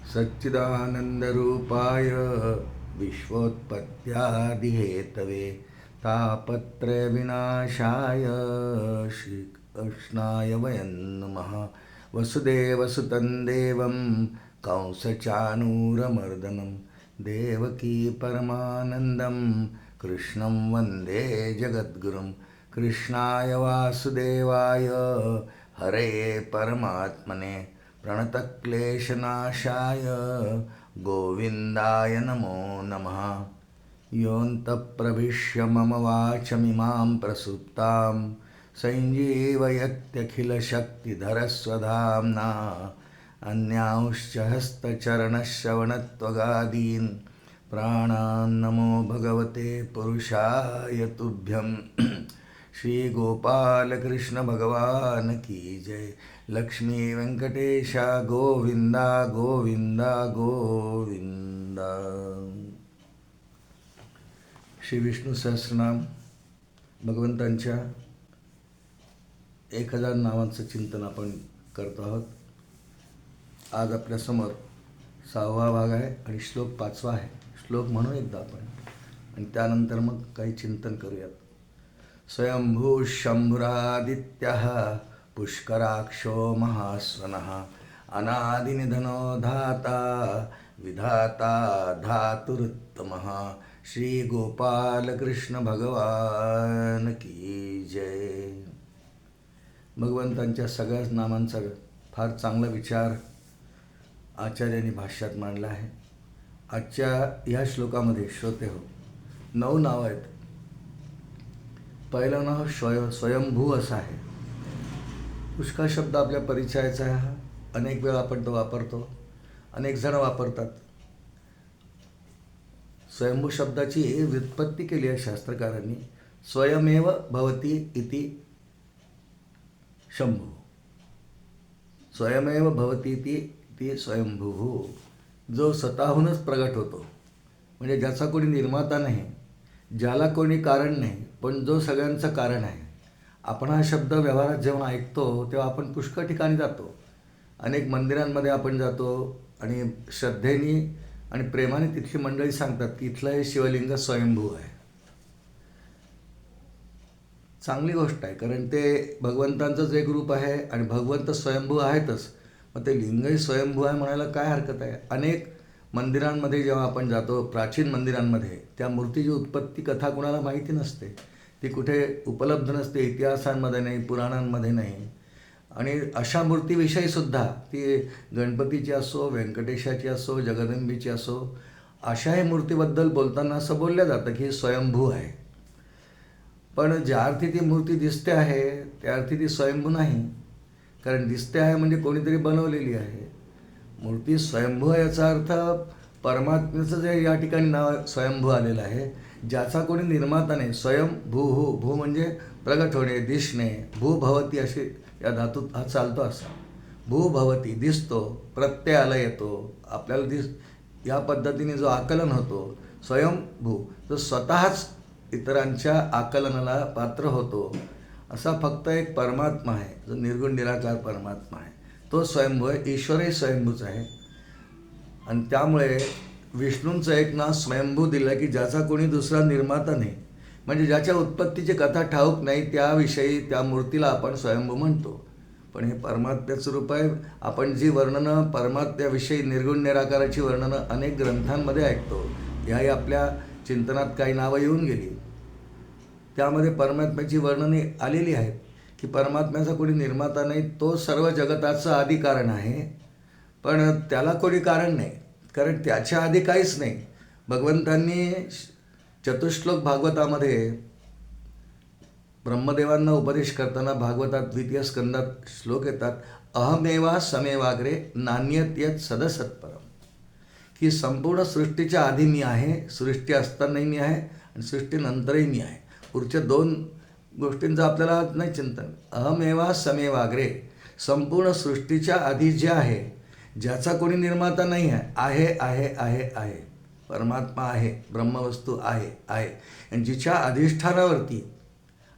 सच्चिदानन्दरूपाय विश्वोत्पत्त्यादिहेतवे तापत्रयविनाशाय श्रीकृष्णाय वयं नमः। वसुदेवसुतं देवं कंसचाणूरमर्दनं देवकी परमानन्दं कृष्णं वन्दे जगद्गुरुं। कृष्णाय वासुदेवाय हरये परमात्मने प्रणतक्लेशनाशाय गोविन्दाय नमो नमः। योऽन्तः प्रविश्य मम वाचमिमां प्रसुप्तां संजीवयत्यखिलशक्तिधरस्वधाम्ना अन्यांश्च हस्तचरणश्रवणत्वगादीन् प्राणान् नमो भगवते पुरुषाय तुभ्यं। श्री गोपाल कृष्ण भगवान की जय। लक्ष्मी वेंकटेशा गोविंदा गोविंदा गोविंदा। श्री विष्णू सहस्रनाम भगवंतांच्या 1000 नावांचं चिंतन आपण करत आहोत। आज आपल्यासमोर 6वा भाग आहे आणि श्लोक 5वा आहे। श्लोक म्हणून एकदा आपण आणि त्यानंतर मग काही चिंतन करूयात। स्वयंभू शंभुरादित्यः पुष्कराक्षो महास्वनः अनादिनिधनो धाता विधाता धातुरुत्तमः। श्री गोपाल कृष्ण भगवान की जय। भगवंतांच्या सगळ्याच नामांचा फार चांगला विचार आचार्यांनी भाष्यात मांडला आहे। आजच्या ह्या श्लोकामध्ये श्रोते हो 9 नावं आहेत। पहिलं नाव स्वयंभू असं आहे। पुष्कळ शब्द आपल्या परिचयाचा आहे हा। अनेक वेळा आपण तो वापरतो, अनेक जण वापरतात। स्वयंभू शब्दाची व्युत्पत्ती केली आहे शास्त्रकारांनी। स्वयमेव भवती इति शंभू, स्वयमेव भवती इति स्वयंभू, जो स्वतःहूनच प्रगट होतो, म्हणजे ज्याचा कोणी निर्माता नाही, ज्याला कोणी कारण नाही, पण जो सगळ्यांचं कारण आहे। आपण हा शब्द व्यवहारात जेव्हा ऐकतो तेव्हा आपण पुष्कळ ठिकाणी जातो, अनेक मंदिरांमध्ये आपण जातो आणि श्रद्धेने आणि प्रेमाने तिथली मंडळी सांगतात की इथलं हे शिवलिंग स्वयंभू आहे। चांगली गोष्ट आहे, कारण ते भगवंतांचंच एक रूप आहे आणि भगवंत स्वयंभू आहेतच, मग ते लिंगही स्वयंभू आहे म्हणायला काय हरकत आहे। अनेक मंदिरांमध्ये जेव्हा आपण जातो, प्राचीन मंदिरांमध्ये, त्या मूर्तीची उत्पत्ती कथा कुणाला माहिती नसते, ती कुठे उपलब्ध नसते, इतिहासांमध्ये नाही, पुराणांमध्ये नाही। आणि अशा मूर्तीविषयीसुद्धा ती गणपतीची असो, व्यंकटेशाची असो, जगदंबेची असो, अशाही मूर्तीबद्दल बोलताना असं बोललं जातं की स्वयंभू आहे। पण ज्या अर्थी ती मूर्ती दिसते आहे त्या अर्थी ती स्वयंभू नाही, कारण दिसते आहे म्हणजे कोणीतरी बनवलेली आहे। मूर्ती स्वयंभू आहे याचा अर्थ परमात्म्याचं जे या ठिकाणी नाव स्वयंभू आलेलं आहे, ज्याचा कोणी निर्माता नाही। स्वयंभू, भू म्हणजे प्रगट होणे, दिसणे, भू भवती असे या धातूत हा चालतो असा। भू भवती दिसतो, प्रत्ययाला येतो, आपल्याला या पद्धतीने जो आकलन होतो। स्वयंभू जो स्वतःच इतरांच्या आकलनाला पात्र होतो, असा फक्त एक परमात्मा आहे, जो निर्गुण निराकार परमात्मा आहे, तो स्वयंभू आहे। ईश्वरही स्वयंभूच आहे आणि त्यामुळे विष्णूंचं एक नाव स्वयंभू दिलं की ज्याचा कोणी दुसरा निर्माता नाही, म्हणजे ज्याच्या उत्पत्तीची कथा ठाऊक नाही त्याविषयी त्या मूर्तीला आपण स्वयंभू म्हणतो। पण हे परमात्म्याचं रूप आहे। आपण जी वर्णनं परमात्म्याविषयी निर्गुण निराकाराची वर्णनं अनेक ग्रंथांमध्ये ऐकतो, ह्याही आपल्या चिंतनात काही नावं येऊन गेली, त्यामध्ये परमात्म्याची वर्णने आलेली आहेत की परमात्म्याचा कोणी निर्माता नाही, तो सर्व जगताचं आदी कारण आहे, पण त्याला कोणी कारण नाही, कारण त्याच्या आधी काहीच नाही। भगवंतांनी चतुश्लोक भागवतामध्ये ब्रह्मदेवांना उपदेश करताना भागवतात 2य स्कंदात श्लोक येतात, अहमेवा समेवाग्रे नान्यत्यत सदसत्परम, की संपूर्ण सृष्टीच्या आधी मी आहे, सृष्टी असतानाही मी आहे आणि सृष्टीनंतरही मी आहे। पुढच्या 2 गोष्टींचं आपल्याला नाही चिंतन। अहमेवा समेवाग्रे, संपूर्ण सृष्टीच्या आधी जे आहे, ज्याचा कोणी निर्माता नाही आहे, आहे आहे आहे आहे, परमात्मा आहे, ब्रह्मवस्तू आहे आहे, आणि जिच्या अधिष्ठानावरती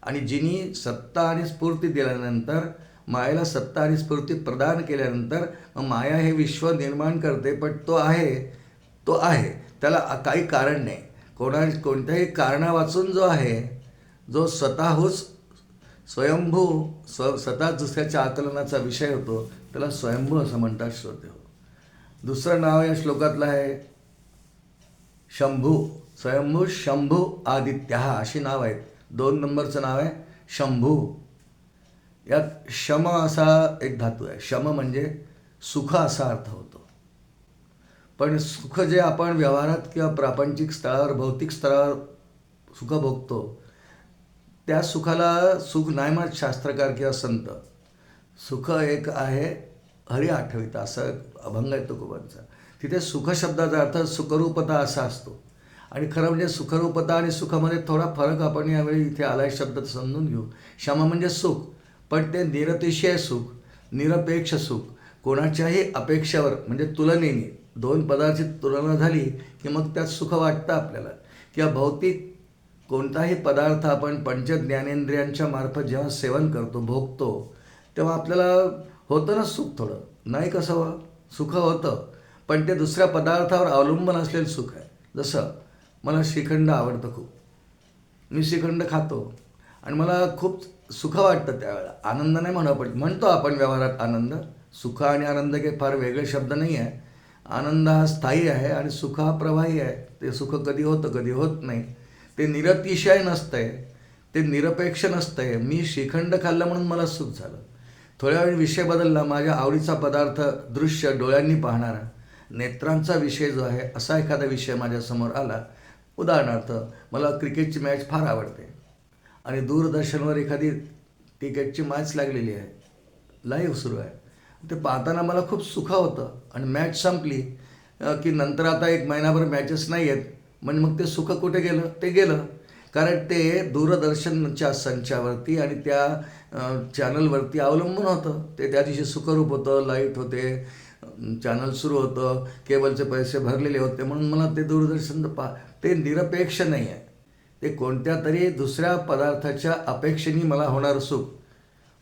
आणि जिनी सत्ता आणि स्फूर्ती दिल्यानंतर मायेला सत्ता आणि स्फूर्ती प्रदान केल्यानंतर मग माया हे विश्व निर्माण करते, पण तो आहे त्याला काही कारण नाही. कोणत्याही कारणावाचून जो आहे, जो स्वतःहूच स्वयंभू स्वतः दुसऱ्याच्या आकलनाचा विषय होतो, त्याला स्वयंभू असं म्हणतात श्रोते हो. दुसरं नाव या श्लोकातलं आहे शंभू. स्वयंभू शंभू आदित्य अशी नाव आहेत. 2 नंबरचं नाव आहे शंभू. यात शम असा एक धातू आहे. शम म्हणजे सुख असा अर्थ होतो. पण सुख जे आपण व्यवहारात किंवा प्रापंचिक स्तरावर भौतिक स्तरावर सुख भोगतो, त्या सुखाला सुख नाही म्हणत शास्त्रकार किंवा संत. सुख एक आहे हरी आठविता असं अभंग आहे तुकोबांचा. तिथे सुख शब्दाचा अर्थ सुखरूपता असा असतो. आणि खरं म्हणजे सुखरूपता आणि सुखामध्ये थोडा फरक आपण यावेळी इथे आलाय शब्द समजून घेऊ. शम म्हणजे सुख, पण ते निरतिशय सुख, निरपेक्ष सुख, कोणाच्याही अपेक्षेवर म्हणजे तुलनेने 2 पदार्थाची तुलना झाली की मग त्यात सुख वाटतं आपल्याला. किंवा भौतिक कोणताही पदार्थ आपण पंच ज्ञानेंद्रियांच्या मार्फत जेव्हा सेवन करतो, भोगतो, तेव्हा आपल्याला होतं ना सुख. थोडं नाही कसं सुख होतं, पण ते दुसऱ्या पदार्थावर अवलंबून असलेलं सुख आहे. जसं मला श्रीखंड आवडतं खूप, मी श्रीखंड खातो आणि मला खूप सुख वाटतं त्यावेळेला. आनंद नाही म्हणतो आपण व्यवहारात आनंद. सुख आणि आनंद काही फार वेगळे शब्द नाही आहे. आनंद हा स्थायी आहे आणि सुख हा प्रवाही आहे. ते सुख कधी होतं कधी होत नाही. ते निरतिशय नसतंय, ते निरपेक्ष नसतंय. मी श्रीखंड खाल्लं म्हणून मला सुख झालं. थोड्या वेळ विषय बदलला. माझ्या आवडीचा पदार्थ, दृश्य, डोळ्यांनी पाहणारा, नेत्रांचा विषय जो आहे, असा एखादा विषय माझ्यासमोर आला. उदाहरणार्थ मला क्रिकेटची मॅच फार आवडते आणि दूरदर्शनवर एखादी क्रिकेटची मॅच लागलेली आहे, लाईव्ह सुरू आहे. ते पाहताना मला खूप सुख होतं. आणि मॅच संपली की नंतर आता 1 महिनाभर मॅचेस नाही आहेत, म्हणजे मग ते सुख कुठे गेलं? ते गेलं. कारण ते दूरदर्शनच्या संचावरती आणि त्या चॅनलवरती अवलंबून होतं. ते त्या दिवशी सुखरूप होतं, लाईट होते, चॅनल सुरू होतं, केबलचे पैसे भरलेले होते, म्हणून मला ते दूरदर्शन ते निरपेक्ष नाही आहे. ते कोणत्या तरी दुसऱ्या पदार्थाच्या अपेक्षेने मला होणारं सुख.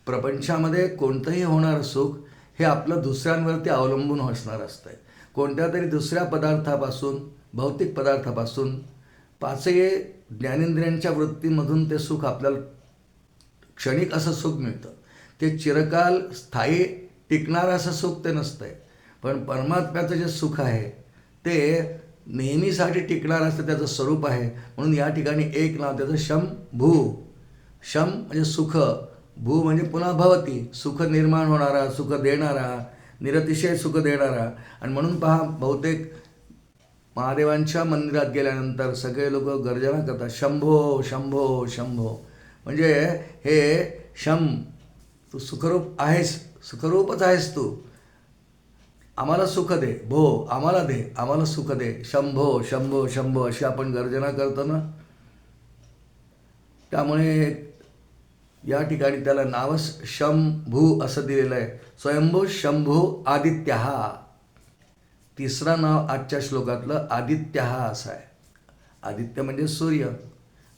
प्रपंचामध्ये कोणतंही होणारं सुख हे आपलं दुसऱ्यांवरती अवलंबून असणार असतं. कोणत्या तरी दुसऱ्या पदार्थापासून, भौतिक पदार्थापासून, 5 ज्ञानेंद्रियांच्या वृत्तीमधून ते सुख आपल्याला क्षणिक असं सुख मिळतं. ते चिरकाल स्थायी टिकणारं असं सुख ते नसतंय. पण परमात्म्याचं जे सुख आहे ते नेहमीसाठी टिकणारं असतं, त्याचं स्वरूप आहे. म्हणून या ठिकाणी एक नाव त्याचं शंभू. शम म्हणजे सुख, भू म्हणजे पुन्हा भवती, सुख निर्माण होणारा, सुख देणारा, निरतिशय सुख देणारा. आणि म्हणून पहा, बहुतेक महादेवांच्या मंदिरात गेल्यानंतर सगळे लोक गर्जना करतात, शंभो शंभो शंभो. म्हणजे हे शम, तू सुखरूप आहेस, सुखरूपच आहेस तू, आम्हाला सुख दे, भो आम्हाला दे, आम्हाला सुख दे, शंभो शंभो शंभो अशी आपण गर्जना करतो ना. त्यामुळे या ठिकाणी त्याला नावच शंभू असं दिलेलं आहे. स्वयंभू शंभू आदित्य. तिसरा नाव आजच्या श्लोकातलं आदित्य असं आहे. आदित्य म्हणजे सूर्य.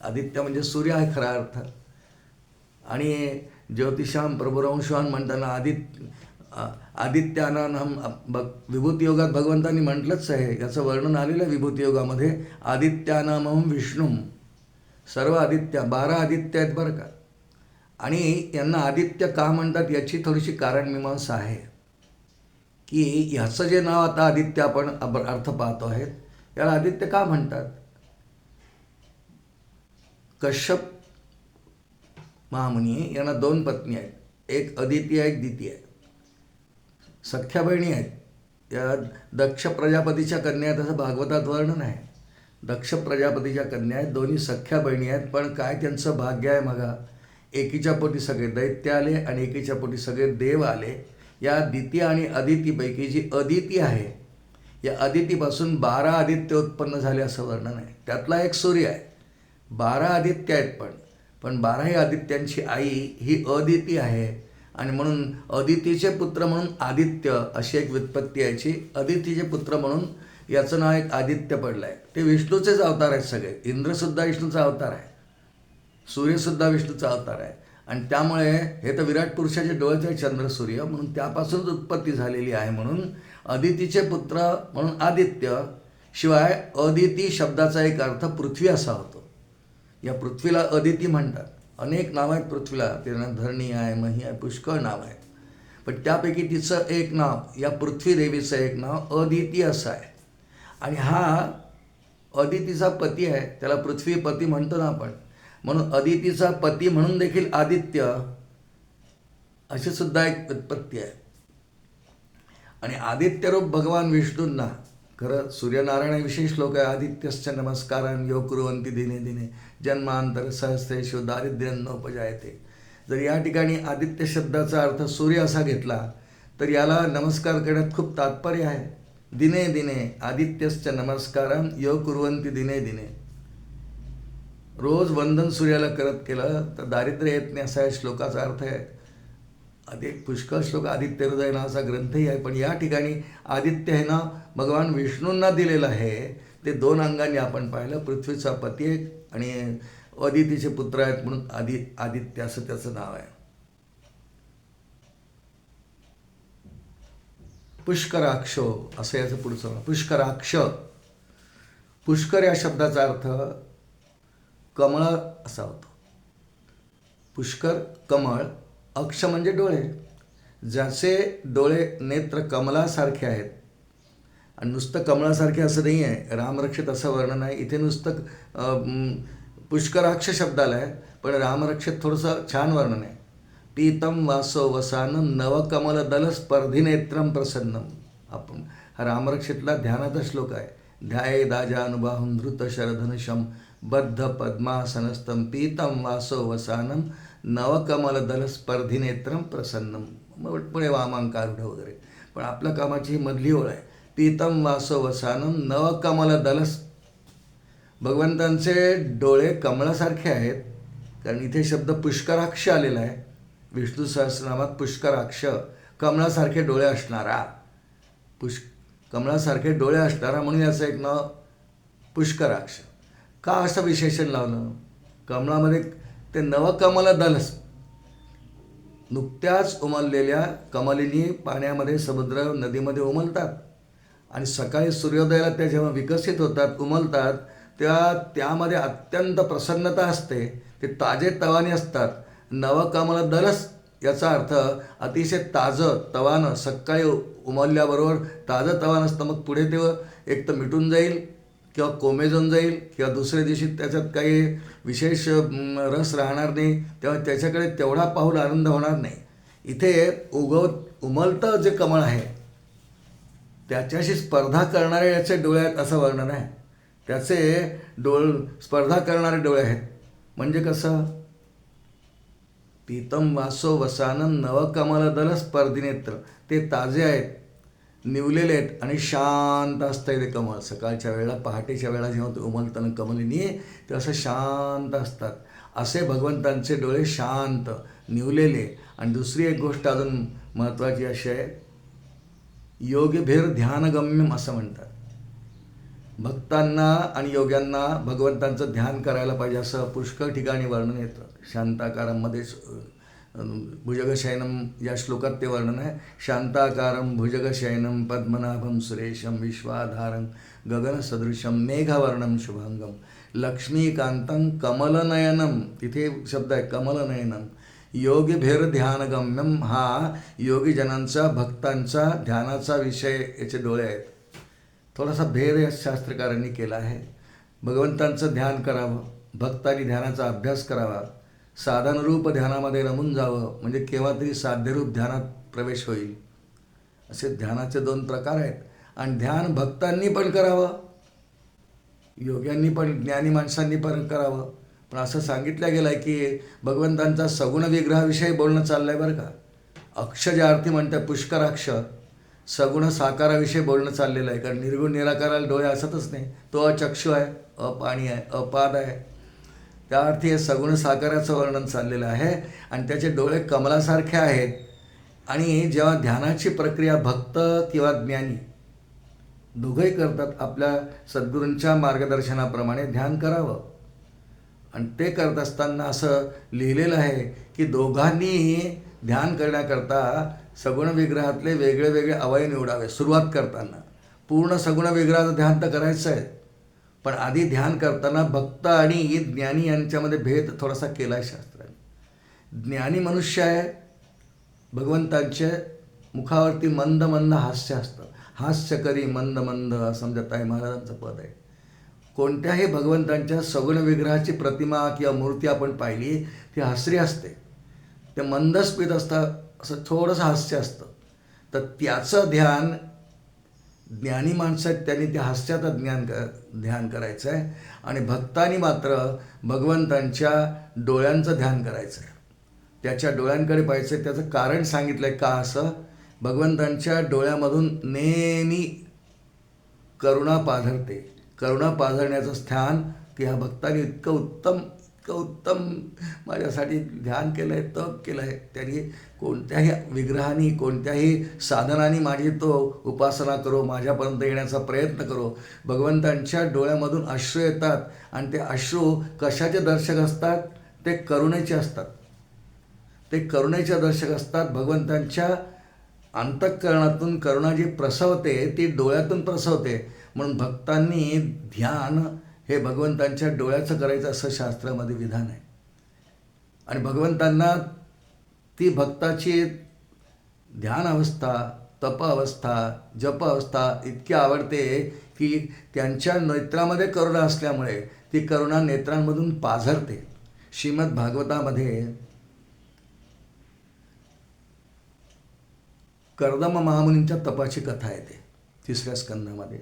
आदित्य म्हणजे सूर्य आहे खरा अर्थ. आणि ज्योतिषाम प्रभुरंशान म्हणताना आदित्यानाम विभूती योगात भगवंतांनी म्हटलंच आहे, याचं वर्णन आलेलं आहे विभूती योगामध्ये. आदित्यानामम विष्णुम. सर्व आदित्य, 12 आदित्य आहेत बरं का. आणि यांना आदित्य का म्हणतात याची थोडीशी कारणमीमांसा आहे. की ह्याचं जे नाव आता आदित्य आपण अर्थ पाहतो आहेत, याला आदित्य का म्हणतात? कश्यप महामुनी यांना 2 पत्नी आहेत. एक अदिती आहे, एक दिती आहे. सख्या बहिणी आहेत. या दक्ष प्रजापतीच्या कन्या आहेत असं भागवतात वर्णन आहे. दक्ष प्रजापतीच्या कन्या आहेत, दोन्ही सख्या बहिणी आहेत. पण काय त्यांचं भाग्य आहे बघा. एकीच्या पोटी सगळे दैत्य आले आणि एकीच्या पोटी सगळे देव आले. या दिती आणि अदितीपैकी जी अदिती आहे, या अदितीपासून 12 आदित्य उत्पन्न झाले असं वर्णन आहे. त्यातला एक सूर्य आहे. 12 आदित्य आहेत, पण 12ही आदित्यांची आई ही अदिती आहे. आणि म्हणून अदितीचे पुत्र म्हणून आदित्य अशी एक व्युत्पत्ती याची. अदितीचे पुत्र म्हणून याचं नाव एक आदित्य पडलं आहे. ते विष्णूचेच अवतार आहेत सगळे. इंद्रसुद्धा विष्णूचा अवतार आहे, सूर्यसुद्धा विष्णूचा अवतार आहे. आणि त्यामुळे हे तर विराट पुरुषाचे डोळेच आहे चंद्र सूर्य, म्हणून त्यापासूनच उत्पत्ती झालेली आहे. म्हणून अदितीचे पुत्र म्हणून आदित्य. शिवाय अदिती शब्दाचा एक अर्थ पृथ्वी असा होतो. या पृथ्वीला अदिती म्हणतात. अनेक नाव आहेत पृथ्वीला, त्यांना धरणी आहे, मही आहे, पुष्कळ नाव आहे. पण त्यापैकी तिचं एक नाव, या पृथ्वी देवीचं एक नाव अदिती असं आहे. आणि हा अदितीचा पती आहे, त्याला पृथ्वीपती म्हणतो ना आपण. म्हणून अदितीचा पती म्हणून देखील आदित्य अशी सुद्धा एक व्युत्पत्ती आहे. आणि आदित्यरूप भगवान विष्णूंना, खरं सूर्यनारायणाविषयी श्लोक आहे, आदित्यश्च नमस्कारान् यो कुर्वन्ति दिने दिने जन्मांतर सहस्रेषु दारिद्र्यन्नोपजायते. जर या ठिकाणी आदित्य शब्दाचा अर्थ सूर्य असा घेतला तर याला नमस्कार करण्यात खूप तात्पर्य आहे. दिने दिने आदित्यश्च नमस्कारान् यो कुर्वन्ति दिने दिने. रोज वंदन सूर्याला करत केलं तर दारिद्र्य येत नाही असा या श्लोकाचा अर्थ आहे. अधिक पुष्कळ श्लोक आदित्य हृदय नावाचा ग्रंथही आहे. पण या ठिकाणी आदित्य हे नाव भगवान विष्णूंना दिलेलं आहे. ते दोन अंगांनी आपण पाहिलं, पृथ्वीचा पती आहे आणि अदितीचे पुत्र आहेत म्हणून आदित्य असं त्याचं नाव आहे. पुष्कराक्षो असं याचं पुढचं नाव. पुष्कराक्ष, पुष्कर या शब्दाचा अर्थ कमळ असा होतो. पुष्कर कमळ, अक्ष म्हणजे डोळे. ज्याचे डोळे नेत्र कमलासारखे आहेत. आणि नुसतं कमळासारखे असं नाही आहे, रामरक्षित असं वर्णन आहे. इथे नुसतं पुष्कराक्ष शब्द आला आहे, पण रामरक्षित थोडंसं छान वर्णन आहे. पीतम वासो वसानं नवकमल दल स्पर्धिनेत्रम प्रसन्नम. आपण हा रामरक्षितला ध्यानाचा श्लोक आहे. ध्याये दाजानुबाहुं धृत शरधनुषम बद्ध पद्मासनस्थम पीतम वासो वसानं नवकमल दल स्पर्धिनेत्रम प्रसन्नम. पुढे वामांकारूढ वगैरे. पण आपल्या कामाची ही मधली ओळ आहे. पीतम वासो वसानं नवकमल दल. भगवंतांचे डोळे कमळासारखे आहेत, कारण इथे शब्द पुष्कराक्ष आलेला आहे. विष्णू सहस्रनामात पुष्कराक्ष, कमळासारखे डोळे असणारा, कमळासारखे डोळे असणारा म्हणून याचं एक नाव पुष्कराक्ष. का असं विशेषण लावलं? कमळामध्ये ते नवकमल दल, नुकत्याच उमललेल्या कमलिनी पाण्यामध्ये, समुद्र नदीमध्ये उमलतात आणि सकाळी सूर्योदयाला त्या जेव्हा विकसित होतात, उमलतात, तेव्हा त्यामध्ये अत्यंत प्रसन्नता असते. ते ताजे तवाने असतात. नवकमल दलस याचा अर्थ अतिशय ताजं तवानं, सकाळी उमलल्याबरोबर ताजं तवान असतं. मग पुढे ते एक तर मिटून जाईल किंवा कोमेजून जाईल किंवा दुसऱ्या दिवशी त्याच्यात काही विशेष रस राहणार नाही, तेव्हा त्याच्याकडे तेवढा पाहून आनंद होणार नाही. इथे उमलतं जे कमळ आहे त्याच्याशी स्पर्धा करणारे याचे डोळे आहेत असं वर्णन आहे. त्याचे स्पर्धा करणारे डोळे आहेत. म्हणजे कसं? पीतम वासो वसानं नवकमल दल स्पर्धिनेत्र. ते ताजे आहेत, निवलेले आहेत आणि शांत असतं ते कमळ. सकाळच्या वेळेला, पहाटेच्या वेळेला जेव्हा ते उमलतं कमलिनी, ते असं शांत असतात. असे भगवंतांचे डोळे शांत, निवलेले. आणि दुसरी एक गोष्ट अजून महत्त्वाची अशी आहे, योगीभिर ध्यानगम्यम असं म्हणतात. भक्तांना आणि योग्यांना भगवंतांचं ध्यान करायला पाहिजे असं पुष्कळ ठिकाणी वर्णन येतं. शांताकारामध्ये भुजगशयनम या श्लोकात ते वर्णन आहे. शांताकारं भुजगशयनं पद्मनाभं सुरेशं विश्वाधारं गगनसदृशं मेघवर्णं शुभांगं लक्ष्मीकांतं कमलनयनं. तिथे शब्द आहे कमलनयनं. योगीभिर ध्यानगम्यम. हा योगीजनांचा, भक्तांचा ध्यानाचा विषय याचे डोळे आहेत. थोडासा भेद या शास्त्रकारांनी केला आहे. भगवंतांचं ध्यान करावं, भक्तांनी ध्यानाचा अभ्यास करावा, साधनरूप ध्यानामध्ये रमून जावं, म्हणजे केव्हा तरी साध्यरूप ध्यानात प्रवेश होईल. असे ध्यानाचे दोन प्रकार आहेत. आणि ध्यान भक्तांनी पण करावं, योग्यांनी पण, ज्ञानी माणसांनी पण करावं. पण असं सांगितलं गेलं आहे की भगवंतांचा सगुण विग्रहाविषयी बोलणं चाललं आहे बरं का. अक्ष ज्या अर्थी म्हणतात पुष्कराक्ष, सगुण साकाराविषयी बोलणं चाललेलं आहे. कारण निर्गुण निराकाराला डोळे असतच नाही. तो अचक्षु आहे, अपाणी आहे, अपाद आहे. त्या अर्थी हे सगुण साकाराचं वर्णन चाललेलं आहे. आणि त्याचे डोळे कमलासारखे आहेत. आणि जेव्हा ध्यानाची प्रक्रिया भक्त किंवा ज्ञानी दोघंही करतात, आपल्या सद्गुरूंच्या मार्गदर्शनाप्रमाणे ध्यान करावं. आणि ते करत असताना असं लिहिलेलं आहे की दोघांनी ध्यान करण्याकरता सगुण विग्रहातले वेगळे वेगळे अवयव निवडावे. सुरुवात करताना पूर्ण सगुण विग्रहाचं ध्यान तर करायचं आहे, पण आधी ध्यान करताना भक्त आणि ज्ञानी यांच्यामध्ये भेद थोडासा केला आहे शास्त्राने. ज्ञानी मनुष्य आहे, भगवंतांच्या मुखावरती मंद मंद हास्य असतं. हास्य करी मंद मंद समजा ताई महाराजांचं पद आहे. कोणत्याही भगवंतांच्या सगुण विग्रहाची प्रतिमा किंवा मूर्ती आपण पाहिली ती हसरी असते, ते मंदस्मित असतं, असं थोडंसं हास्य असतं. तर त्याचं ध्यान ज्ञानी माणसं आहेत त्यांनी त्या हास्याचं ध्यान करायचं आहे. आणि भक्तांनी मात्र भगवंतांच्या डोळ्यांचं ध्यान करायचं आहे, त्याच्या डोळ्यांकडे पाहायचं आहे. त्याचं कारण सांगितलं आहे का असं, भगवंतांच्या डोळ्यामधून नेहमी करुणा पाझरते. करुणा पाझरण्याचं स्थान की ह्या भक्तांनी इतकं उत्तम माझ्यासाठी ध्यान केलं आहे, तप केलं आहे. त्यांनी कोणत्याही विग्रहाने कोणत्याही साधनाने माझी तो उपासना करो, माझ्यापर्यंत येण्याचा प्रयत्न करो. भगवंतांच्या डोळ्यामधून अश्रू येतात आणि ते अश्रू कशाचे दर्शक असतात, ते करुणेचे असतात. ते करुणेचे दर्शक असतात. भगवंतांच्या अंतःकरणातून करुणा जी प्रसवते ती डोळ्यातून प्रसवते. म्हणून भक्तांनी ध्यान हे भगवंतांच्या डोळ्याचं करायचं असं शास्त्रामध्ये विधान आहे. आणि भगवंतांना ती भक्ताची ध्यान अवस्था, तप अवस्था, जप अवस्था इतकी आवडते की त्यांच्या नेत्रामध्ये करुणा असल्यामुळे ती करुणा नेत्रांमधून पाझरते. श्रीमद भागवतामध्ये कर्दम महामुनींच्या तपाची कथा येते 3ऱ्या स्कंधामध्ये.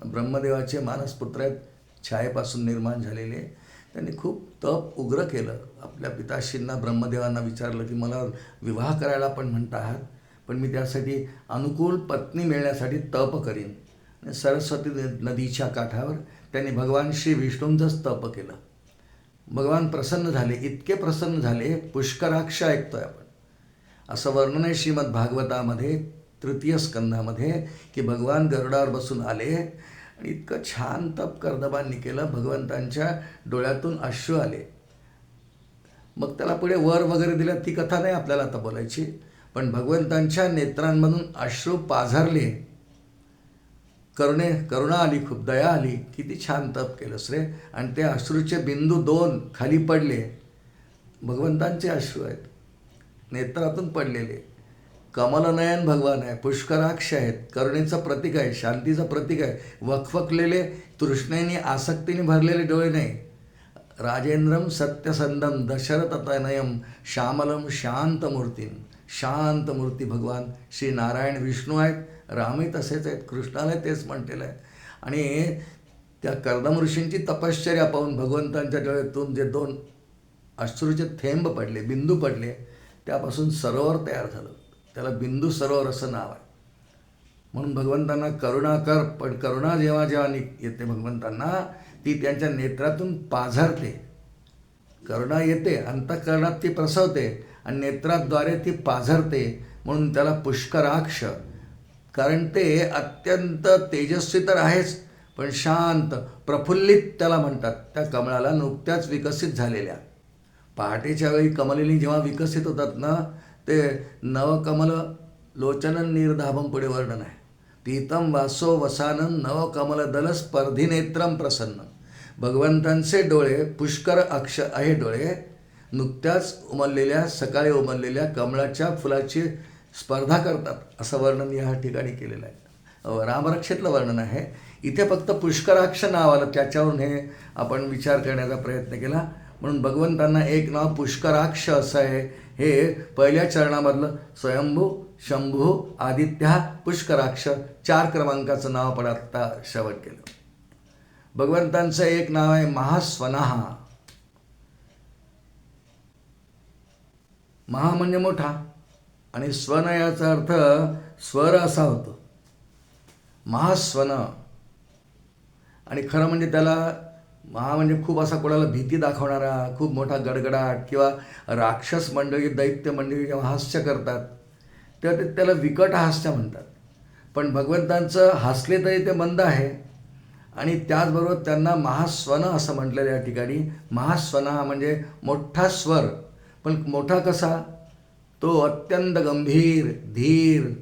ब्रह्मदेवाचे मानसपुत्र आहेत, छायेपासून निर्माण झालेले. त्यांनी खूप तप उग्र केलं. आपल्या पिताश्रींना ब्रह्मदेवांना विचारलं की मला विवाह करायला पण म्हणत आहात, पण मी त्यासाठी अनुकूल पत्नी मिळण्यासाठी तप करीन. आणि सरस्वती नदीच्या काठावर त्यांनी भगवान श्री विष्णूंचंच तप केलं. भगवान प्रसन्न झाले, इतके प्रसन्न झाले, पुष्कराक्ष ऐकतोय आपण. असं वर्णन आहे श्रीमद भागवतामध्ये 3य स्कंधामध्ये की भगवान गरुडावर बसून आले आणि इतकं छान तप कर्दमांनी केलं, भगवंतांच्या डोळ्यातून अश्रू आले. मग त्याला पुढे वर वगैरे दिलं, ती कथा नाही आपल्याला आता बोलायची. पण भगवंतांच्या नेत्रांमधून अश्रू पाझरले, करुणा आली, खूप दया आली. किती छान तप केलंस रे. आणि ते अश्रूचे बिंदू 2 खाली पडले. भगवंतांचे अश्रू आहेत, नेत्रातून पडलेले. कमलनयन भगवान आहे, पुष्कराक्ष आहेत, करुणेचं प्रतीक आहे, शांतीचं प्रतीक आहे. वखवकलेले, तृष्णेने आसक्तीने भरलेले डोळे नाही. राजेंद्रम सत्यसंदम दशरथतनयम श्यामलम शांतमूर्तीम. शांत मूर्ती भगवान श्री नारायण विष्णू आहेत. रामही तसेच आहेत, कृष्णाला तेच म्हटलेलं आहे. आणि त्या कर्दम ऋषींची तपश्चर्या पाहून भगवंतांच्या डोळ्यातून जे 2 अश्रूचे थेंब पडले, बिंदू पडले, त्यापासून सरोवर तयार झालं. त्याला बिंदू सरोवर असं नाव आहे. म्हणून भगवंतांना करुणा कर, पण करुणा जेव्हा जेव्हा येते भगवंतांना ती त्यांच्या नेत्रातून पाझरते. करुणा येते, अंतःकरणात ती प्रसवते आणि नेत्राद्वारे ती पाझरते. म्हणून त्याला पुष्कराक्ष, कारण ते अत्यंत तेजस्वी तर आहेच, पण शांत प्रफुल्लित त्याला म्हणतात. त्या कमळाला नुकत्याच विकसित झालेल्या पहाटेच्या वेळी कमलिनी जेव्हा विकसित होतात ना, ते नवकमल लोचनन निर्धाभम पुढे वर्णन आहे. पीतम वासो वसानन नवकमल दल स्पर्धी नेत्रम प्रसन्न. भगवंतांचे डोळे पुष्कर अक्ष आहे, डोळे नुकत्याच उमललेल्या, सकाळी उमललेल्या कमळाच्या फुलाची स्पर्धा करतात असं वर्णन या ठिकाणी केलेलं आहे. रामरक्षेतलं वर्णन आहे. इथे फक्त पुष्कराक्ष नाव आलं, त्याच्यावरून हे आपण विचार करण्याचा प्रयत्न केला. म्हणून भगवंतांना एक नाव पुष्कराक्ष असं आहे. हे पहिल्या चरणामधलं स्वयंभू, शंभू, आदित्य, पुष्कराक्ष 4 क्रमांकाचं नाव आपण आत्ता श्रवण केलं. भगवंतांचं एक नाव आहे महास्वनः. महा म्हणजे मोठा आणि स्वन याचा अर्थ स्वर असा होतो. महास्वन. आणि खरं म्हणजे त्याला महा म्हणजे खूप असा कोणाला भीती दाखवणारा, खूप मोठा गडगडाट, किंवा राक्षस मंडळी, दैत्य मंडळी जेव्हा हास्य करतात तेव्हा त्याला विकट हास्य म्हणतात. पण भगवंतांचं हसले तरी ते मंद आहे आणि त्याचबरोबर त्यांना महास्वन असं म्हटलेलं या ठिकाणी. महास्वन हा म्हणजे मोठा स्वर, पण मोठा कसा? तो अत्यंत गंभीर, धीर,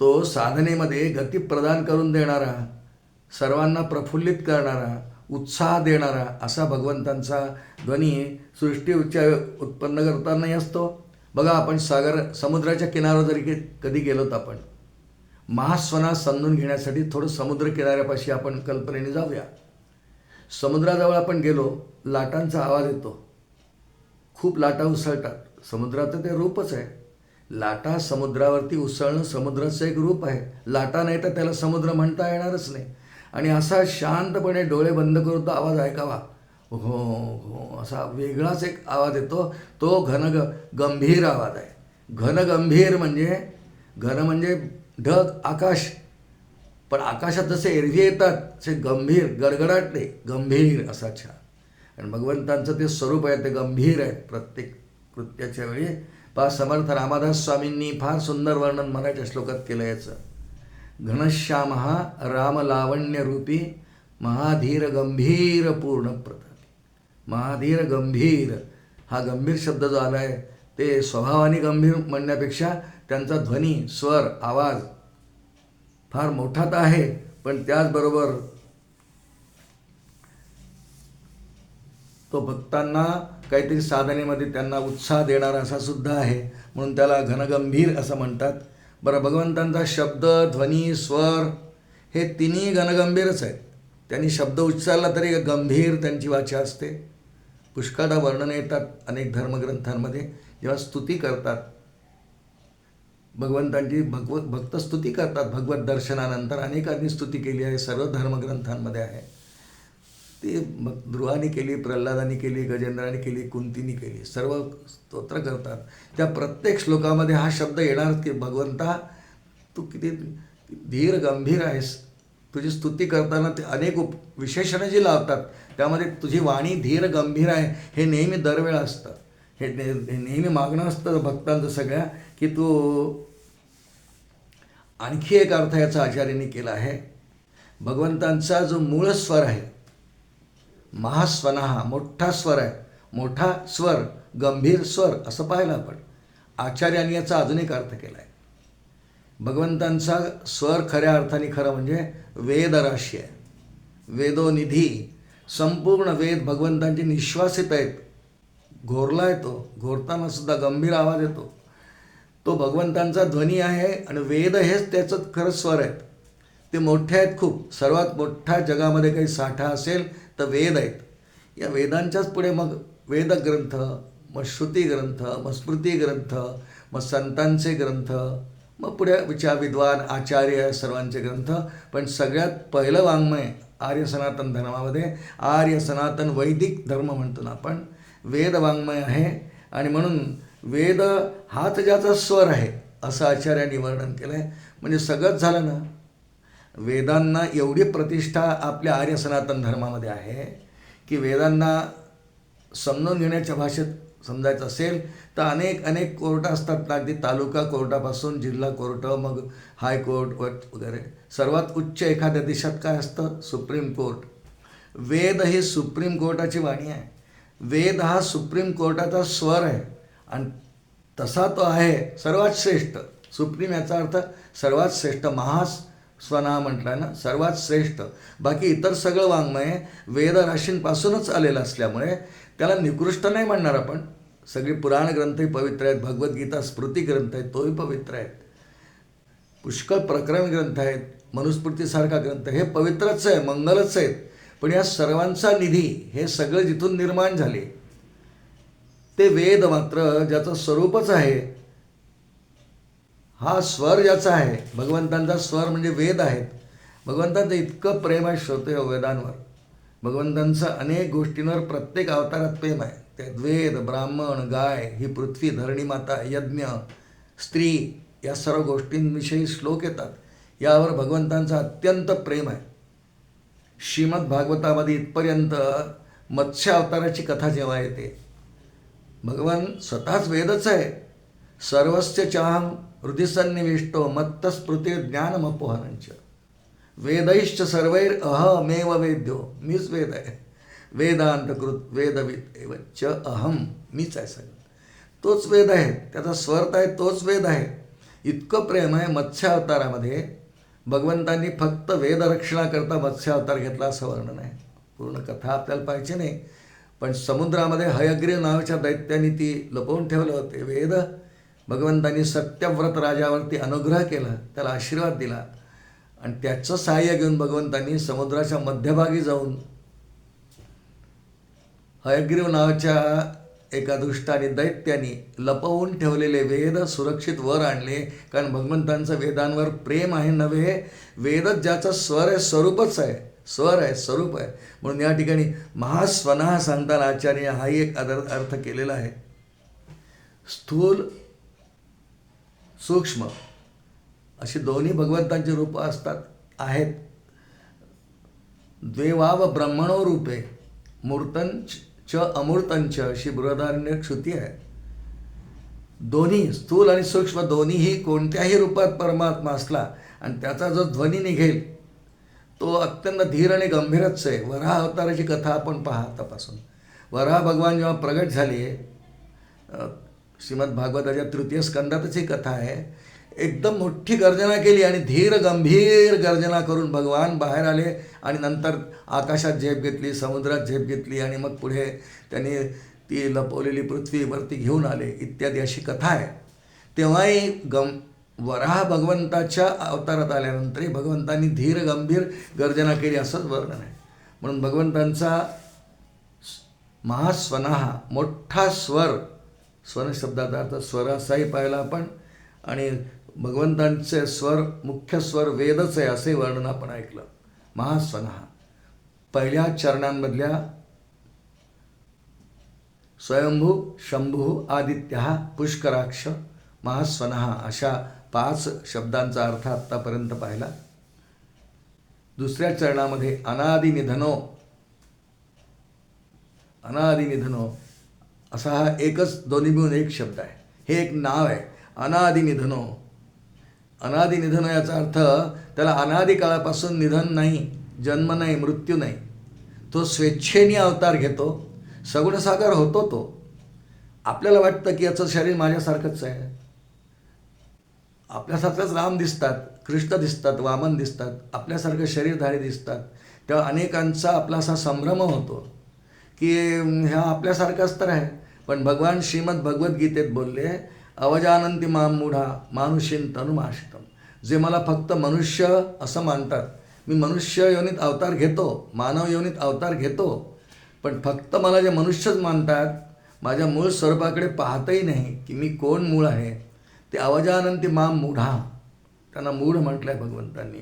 तो साधनेमध्ये गती प्रदान करून देणारा, सर्वांना प्रफुल्लित करणारा, उत्साह देणारा असा भगवंतांचा ध्वनी सृष्टी उत्पन्न करतानाही असतो. बघा, आपण समुद्राच्या किनाऱ्यावर जरी कधी गेलोत आपण, महास्वना समजून घेण्यासाठी थोडं समुद्र किनाऱ्यापाशी आपण कल्पनेने जाऊया. समुद्राजवळ आपण गेलो, लाटांचा आवाज येतो, खूप लाटा उसळतात. समुद्राचं ते रूपच आहे. लाटा समुद्रावरती उसळणं समुद्राचं एक रूप आहे. लाटा नाही तर त्याला समुद्र म्हणता येणारच नाही. आणि असा शांतपणे डोळे बंद करून तो आवाज ऐकावा. हो हो असा वेगळाच एक आवाज येतो. तो गंभीर आवाज आहे. घनगंभीर म्हणजे, घन म्हणजे ढग, आकाश, पण आकाशात जसे एरवी येतात तसे गंभीर, गडगडाट नाही, गंभीर असा छान. आणि भगवंतांचं ते स्वरूप आहे, ते गंभीर आहे प्रत्येक कृत्याच्या वेळी. समर्थ रामदास स्वामींनी फार सुंदर वर्णन मराठी श्लोकात केलं याचं. घनश्याम हा रामलावण्य रूपी, महाधीर गंभीर पूर्ण प्रतापी. महाधीर गंभीर हा गंभीर शब्द जो आला आहे ते स्वभावाने गंभीर म्हणण्यापेक्षा त्यांचा ध्वनी, स्वर, आवाज फार मोठा तर आहे, पण त्याचबरोबर तो भक्तांना काहीतरी साधनेमध्ये त्यांना उत्साह देणारा असा सुद्धा आहे, म्हणून त्याला घनगंभीर असं म्हणतात. बरं, भगवंतांचा शब्द, ध्वनी, स्वर हे तिन्ही घनगंभीरच आहेत. त्यांनी शब्द उच्चारला तरी गंभीर त्यांची वाचा असते. पुष्कळदा वर्णनं येतात अनेक धर्मग्रंथांमध्ये, जेव्हा स्तुती करतात भगवंतांची, भक्त स्तुती करतात भगवत दर्शनानंतर. अनेकांनी स्तुती केली आहे, सर्व धर्मग्रंथांमध्ये आहे. ती ध्रुवाने केली, प्रल्हादाने केली, गजेंद्राने केली, कुंतीने केली, सर्व स्तोत्र करतात. त्या प्रत्येक श्लोकामध्ये हा शब्द येणार की भगवंता तू किती धीर गंभीर आहेस. तुझी स्तुती करताना ते अनेक विशेषणं जी लावतात त्यामध्ये तुझी वाणी धीर गंभीर आहे हे नेहमी दरवेळा असतं. हे नेहमी मागणं असतं भक्तांचं सगळ्या की तू. आणखी एक अर्थ याचा आचार्यांनी केला आहे. भगवंतांचा जो मूळ स्वर आहे महास्वन, हा मोठा स्वर आहे. मोठा स्वर, गंभीर स्वर असं पाहिलं आपण. आचार्यांनी याचा अजून एक अर्थ केला आहे. भगवंतांचा स्वर खऱ्या अर्थाने खरं म्हणजे वेदराशी आहे. वेदोनिधी, संपूर्ण वेद भगवंतांचे निश्वासित आहेत. घोरला येतो, घोरताना सुद्धा गंभीर आवाज येतो. तो भगवंतांचा ध्वनी आहे आणि वेद हेच त्याचं खरं स्वर आहेत. ते मोठे आहेत खूप. सर्वात मोठा जगामध्ये काही साठा असेल तर वेद आहेत. या वेदांच्याच पुढे मग वेदग्रंथ, मग श्रुतिग्रंथ, मग स्मृतिग्रंथ, मग संतांचे ग्रंथ, मग पुढे विद्वान आचार्य सर्वांचे ग्रंथ. पण सगळ्यात पहिलं वाङ्मय आर्य सनातन धर्मामध्ये, आर्य सनातन वैदिक धर्म म्हणतो ना आपण, वेद वाङ्मय आहे. आणि म्हणून वेद हाच ज्याचा स्वर आहे असं आचार्यांनी वर्णन केलं आहे. म्हणजे सगळंच झालं ना. वेदांना एवढी प्रतिष्ठा आपल्या आर्य सनातन धर्मामध्ये आहे की वेदांना समजून घेण्याच्या भाषेत समजायचं असेल तर अनेक कोर्ट असतात ना. अगदी तालुका कोर्टापासून जिल्हा कोर्ट, मग हायकोर्ट वगैरे. सर्वात उच्च एखाद्या देशात काय असतं? Supreme court. वेद ही सुप्रीम कोर्टाची वाणी आहे. वेद हा सुप्रीम कोर्टाचा स्वर आहे आणि तसा तो आहे सर्वात श्रेष्ठ. सुप्रीम याचा अर्थ सर्वात श्रेष्ठ. महास्वना म्हटलं ना, सर्वात श्रेष्ठ. बाकी इतर सगळं वाङ्मय वेदराशींपासूनच आलेलं असल्यामुळे त्याला निकृष्ट नाही म्हणणार आपण. सगळी पुराण ग्रंथही पवित्र आहेत. भगवद्गीता स्मृती ग्रंथ आहेत, तोही पवित्र आहेत. पुष्कळ प्रकरण ग्रंथ आहेत. मनुस्मृतीसारखा ग्रंथ हे पवित्रच आहे, मंगलच आहेत. पण या सर्वांचा निधी हे सगळं जिथून निर्माण झाले ते वेद मात्र ज्याचं स्वरूपच आहे, हा स्वर ज्याचा आहे, भगवंतांचा स्वर म्हणजे वेद आहेत. भगवंतांचं इतकं प्रेम आहे श्रोते वेदांवर. भगवंतांचं अनेक गोष्टींवर प्रत्येक अवतारात प्रेम आहे. त्यात वेद, ब्राह्मण, गाय, ही पृथ्वी, धरणीमाता, यज्ञ, स्त्री या सर्व गोष्टींविषयी श्लोक येतात. यावर भगवंतांचं अत्यंत प्रेम आहे. श्रीमद भागवतामध्ये इथपर्यंत मत्स्य अवताराची कथा जेव्हा येते, भगवान स्वतःच वेदच आहे. सर्वस्य चाहम हृदय सन्निविष्टो मत्तस्मृती ज्ञानमपोहनंच. वेदैश्च सर्वैर अहमेव वेद्यो, मीच वेद आहे. वेदांतकृत वेदविद एव च अहम, मीच आहे सगळं. तोच वेद आहे, त्याचा स्वर्त आहे तोच वेद आहे. इतकं प्रेम आहे. मत्स्य अवतारामध्ये भगवंतांनी फक्त वेदरक्षणाकरता मत्स्य अवतार घेतला असं वर्णन आहे. पूर्ण कथा आपल्याला पाहिजे नाही, पण समुद्रामध्ये हयग्रीव नावाच्या दैत्याने ती लपवून ठेवलं होते वेद. भगवंतांनी सत्यव्रत राजावरती अनुग्रह केला, त्याला आशीर्वाद दिला, आणि त्याचं सहाय्य घेऊन भगवंतांनी समुद्राच्या मध्यभागी जाऊन हयग्रीव नावाच्या एका दुष्टाने दैत्याने लपवून ठेवलेले वेद सुरक्षित वर आणले. कारण भगवंतांचं वेदांवर प्रेम आहे नव्हे, वेदच ज्याचा स्वर आहे, स्वरूपच आहे, स्वर आहे, स्वरूप आहे. म्हणून या ठिकाणी महास्वनः सांगताना आचार्य हाही एक अर्थ केलेला आहे. स्थूल सूक्ष्म अशी दोन्ही भगवंतांची रूपं असतात आहेत. द्वेवाव ब्रह्मणो रूपे मूर्तंच च अमूर्तंच अशी बृहदारण्यक श्रुती आहे. दोन्ही स्थूल आणि सूक्ष्म दोन्हीही कोणत्याही रूपात परमात्मा असला आणि त्याचा जो ध्वनी निघेल तो अत्यंत धीर आणि गंभीरच आहे. वराह अवताराची कथा आपण तपासून. वराह भगवान जेव्हा प्रगट झाले, श्रीमद भागवताच्या तृतीय स्कंदातच ही कथा आहे, एकदम मोठी गर्जना केली आणि धीर गंभीर गर्जना करून भगवान बाहेर आले आणि नंतर आकाशात झेप घेतली, समुद्रात झेप घेतली आणि मग पुढे त्यांनी ती लपवलेली पृथ्वीवरती घेऊन आले इत्यादी अशी कथा आहे. तेव्हाही वराह भगवंताच्या अवतारात आल्यानंतरही भगवंतांनी धीर गंभीर गर्जना केली असंच वर्णन आहे. म्हणून भगवंतांचा महास्वनः मोठा स्वर, स्वन शब्दाचा अर्थ स्वर असाही पाहिला आपण, आणि भगवंतांचे स्वर मुख्य स्वर वेदच आहे असे वर्णन आपण ऐकलं. महास्वनः पहिल्या चरणांमधल्या स्वयंभू शंभू आदित्य पुष्कराक्ष महास्वनः अशा 5 शब्दांचा अर्थ आत्तापर्यंत पाहिला. दुसऱ्या चरणामध्ये अनादिनिधनो, अनादिनिधनो असा हा एकच दोन्ही मिळून एक शब्द आहे. हे एक नाव आहे अनादिनिधनो. अनादिनिधनो याचा अर्थ त्याला अनादी काळापासून निधन नाही, जन्म नाही, मृत्यू नाही. तो स्वेच्छेने अवतार घेतो, सगुणसाकार होतो. तो आपल्याला वाटतं की याचं शरीर माझ्यासारखंच आहे, आपल्यासारखंच राम दिसतात, कृष्ण दिसतात, वामन दिसतात, आपल्यासारखं शरीरधारी दिसतात. तेव्हा अनेकांचा आपला असा संभ्रम होतो की ह्या आपल्यासारखाच तर आहे. पण भगवान श्रीमद भगवद्गीतेत बोलले, अवजानंती माम मूढा मानुषीन तनुमाश्रितम. जे मला फक्त मनुष्य असं मानतात, मी मनुष्य योनीत अवतार घेतो, मानव योनीत अवतार घेतो, पण फक्त मला जे मनुष्यच मानतात, माझ्या मूळ स्वरूपाकडे पाहतही नाही की मी कोण मूळ आहे, ते अवजानंती माम मूढा, त्यांना मूढ म्हटलं आहे भगवंतांनी.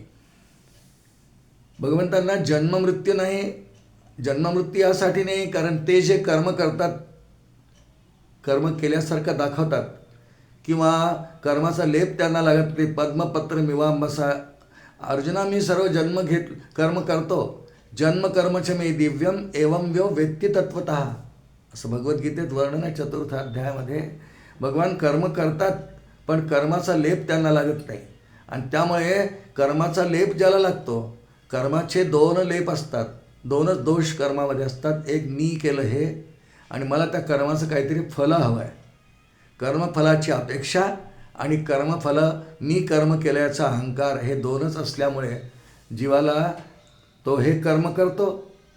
भगवंतांना जन्ममृत्यू नाही. जन्ममृत्यू यासाठी नाही कारण ते जे कर्म करतात, कर्म केल्यासारखं दाखवतात किंवा कर्माचा लेप त्यांना लागत नाही. पद्मपत्र मिवांबसा, अर्जुना मी सर्व कर्म करतो, जन्म कर्मच मे दिव्यम एवं व्यो वेत्ती तत्वतः असं भगवद्गीतेत वर्णन आहे. 4th अध्यायामध्ये भगवान कर्म करतात पण कर्माचा लेप त्यांना लागत नाही. आणि त्यामुळे कर्माचा लेप ज्याला लागतो, कर्माचे 2 लेप असतात, 2च दोष कर्मामध्ये असतात. एक मी केलं हे, आणि मला त्या कर्माचं काहीतरी फल हवं आहे. कर्मफलाची अपेक्षा आणि कर्मफल मी कर्म केल्याचा अहंकार, हे 2च असल्यामुळे जीवाला तो हे कर्म करतो,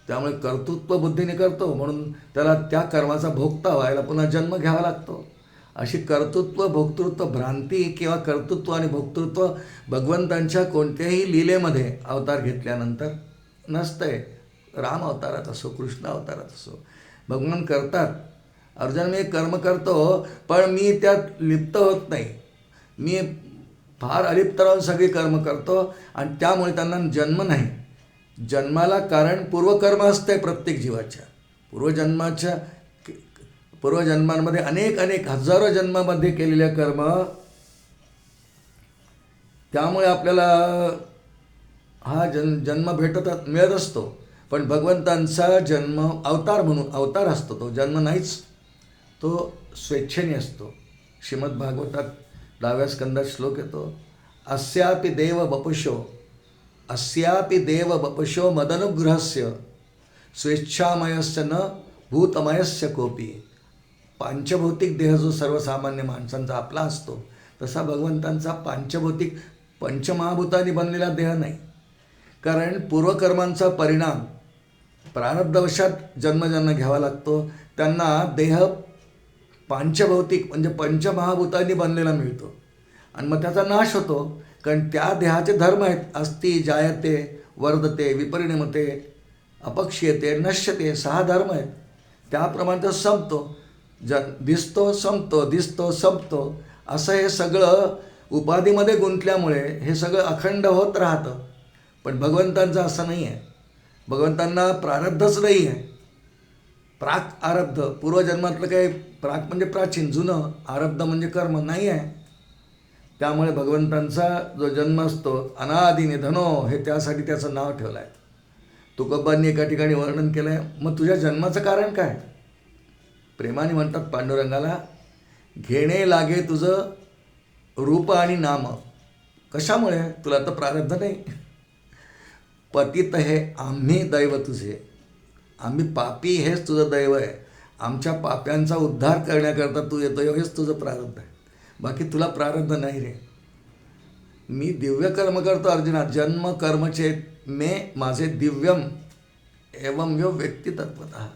त्यामुळे कर्तृत्व बुद्धीने करतो, म्हणून त्याला त्या कर्माचा भोगता व्हायला पुन्हा जन्म घ्यावा लागतो. अशी कर्तृत्व भोक्तृत्व भ्रांती किंवा कर्तृत्व आणि भोक्तृत्व भगवंतांच्या कोणत्याही लीलेमध्ये अवतार घेतल्यानंतर नसतंय. राम अवतारात असो, कृष्ण अवतारात असो, भगवान करतात. अर्जुन मी कर्म करतो पण मी त्यात लिप्त होत नाही, मी फार अलिप्त राहून सगळी कर्म करतो आणि त्यामुळे त्यांना जन्म नाही. जन्माला कारण पूर्वकर्म असते प्रत्येक जीवाच्या. पूर्वजन्मांमध्ये अनेक हजारो जन्मामध्ये केलेल्या कर्म, त्यामुळे आपल्याला हा जन्म मिळत असतो. पण भगवंतांचा जन्म अवतार म्हणून अवतार असतो, तो जन्म नाहीच, तो स्वेच्छेने असतो. श्रीमद भागवतात 10व्या स्कंदात श्लोक येतो, अस्यापि देव बपुषो अस्यापि देव वपशो मदनुग्रहस्य स्वेच्छामयस्य न भूतमयस्य कोपी. पांचभौतिक देह जो सर्वसामान्य माणसांचा आपला असतो, तसा भगवंतांचा पांचभौतिक पंचमहाभूतांनी बनलेला देह नाही. कारण पूर्वकर्मांचा परिणाम प्रारब्धवशात जन्मजन्म घ्यावा लागतो. त्यांना देह पांचभौतिक म्हणजे पंचमहाभूतांनी बनलेला मिळतो आणि मग त्याचा नाश होतो. कारण त्या देहाचे धर्म आहेत, अस्ति जायते वर्धते विपरिणमते अपक्षीयते नश्यते, 6 धर्म आहेत. त्याप्रमाणे तो संपतो. दिसतो संपतो, दिसतो संपतो, असं हे सगळं उपाधीमध्ये गुंतल्यामुळे हे सगळं अखंड होत राहतं. पण भगवंतांचं असं नाही आहे. भगवंतांना प्रारब्धच नाही आहे. प्राक आरब्ध, पूर्वजन्मातलं काही प्राक म्हणजे प्राचीन जुनं, आरब्ध म्हणजे कर्म नाही आहे. त्यामुळे भगवंतांचा जो जन्म असतो अनादि निधनो, हे त्यासाठी त्याचं नाव ठेवलं आहे. तुकोबांनी एका ठिकाणी वर्णन केलं आहे. मग तुझ्या जन्माचं कारण काय? प्रेमाने म्हणतात पांडुरंगाला, घेणे लागे तुझं रूप आणि नाम. कशामुळे? तुला तर प्रारब्ध नाही. पतित हे आम्ही दैव तुझे, आम्ही पापी हेच तुझं दैव आहे. आमच्या पाप्यांचा उद्धार करण्याकरता तू येतो, हेच तुझं प्रारब्ध आहे. बाकी तुला प्रारब्ध नाही रे. मी दिव्य कर्म करतो अर्जुना, जन्म कर्मचे मे माझे दिव्यम एवं यो व्यक्तितत्वतः.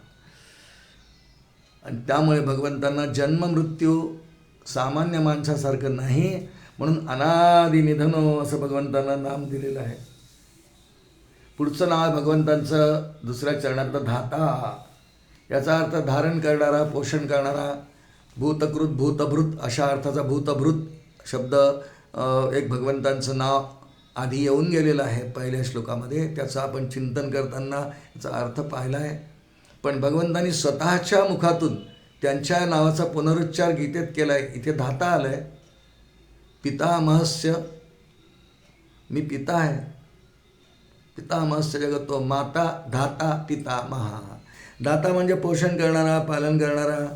आणि त्यामुळे भगवंतांना जन्म मृत्यू सामान्य माणसासारखं नाही, म्हणून अनादि निधनो असं भगवंतांना नाम दिलेलं आहे. पुढचं नाव आहे भगवंतांचं दुसऱ्या चरणातलं धाता. याचा अर्थ धारण करणारा, पोषण करणारा, भूतकृत भूतभृत अशा अर्थाचा भूतभृत शब्द एक भगवंतांचं नाव आधी येऊन गेलेलं आहे पहिल्या श्लोकामध्ये. त्याचं आपण चिंतन करताना याचा अर्थ पाहिला आहे. पण भगवंतांनी स्वतःच्या मुखातून त्यांच्या नावाचा पुनरुच्चार गीतेत केला आहे. इथे धाता आलं आहे. पितामहस्य, मी पिता आहे. पितामहस्य जगतो माता धाता पितामह. धाता म्हणजे पोषण करणारा, पालन करणारा.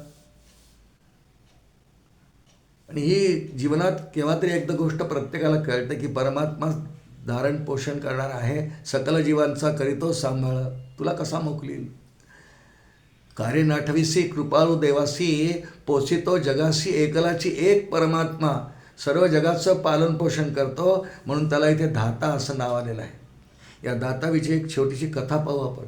आणि ही जीवनात केव्हा तरी एकदा गोष्ट प्रत्येकाला कळते की परमात्मा धारण पोषण करणार आहे. सकल जीवांचा करीतो सांभाळ, तुला कसा मोकलील. कार्य नाठविसी कृपाळू देवासी, पोसितो जगासी एकलाची एक परमात्मा सर्व जगाचं पालन पोषण करतो, म्हणून त्याला इथे धाता असं नाव आलेलं आहे. या धाताविषयी एक छोटीशी कथा पाहू आपण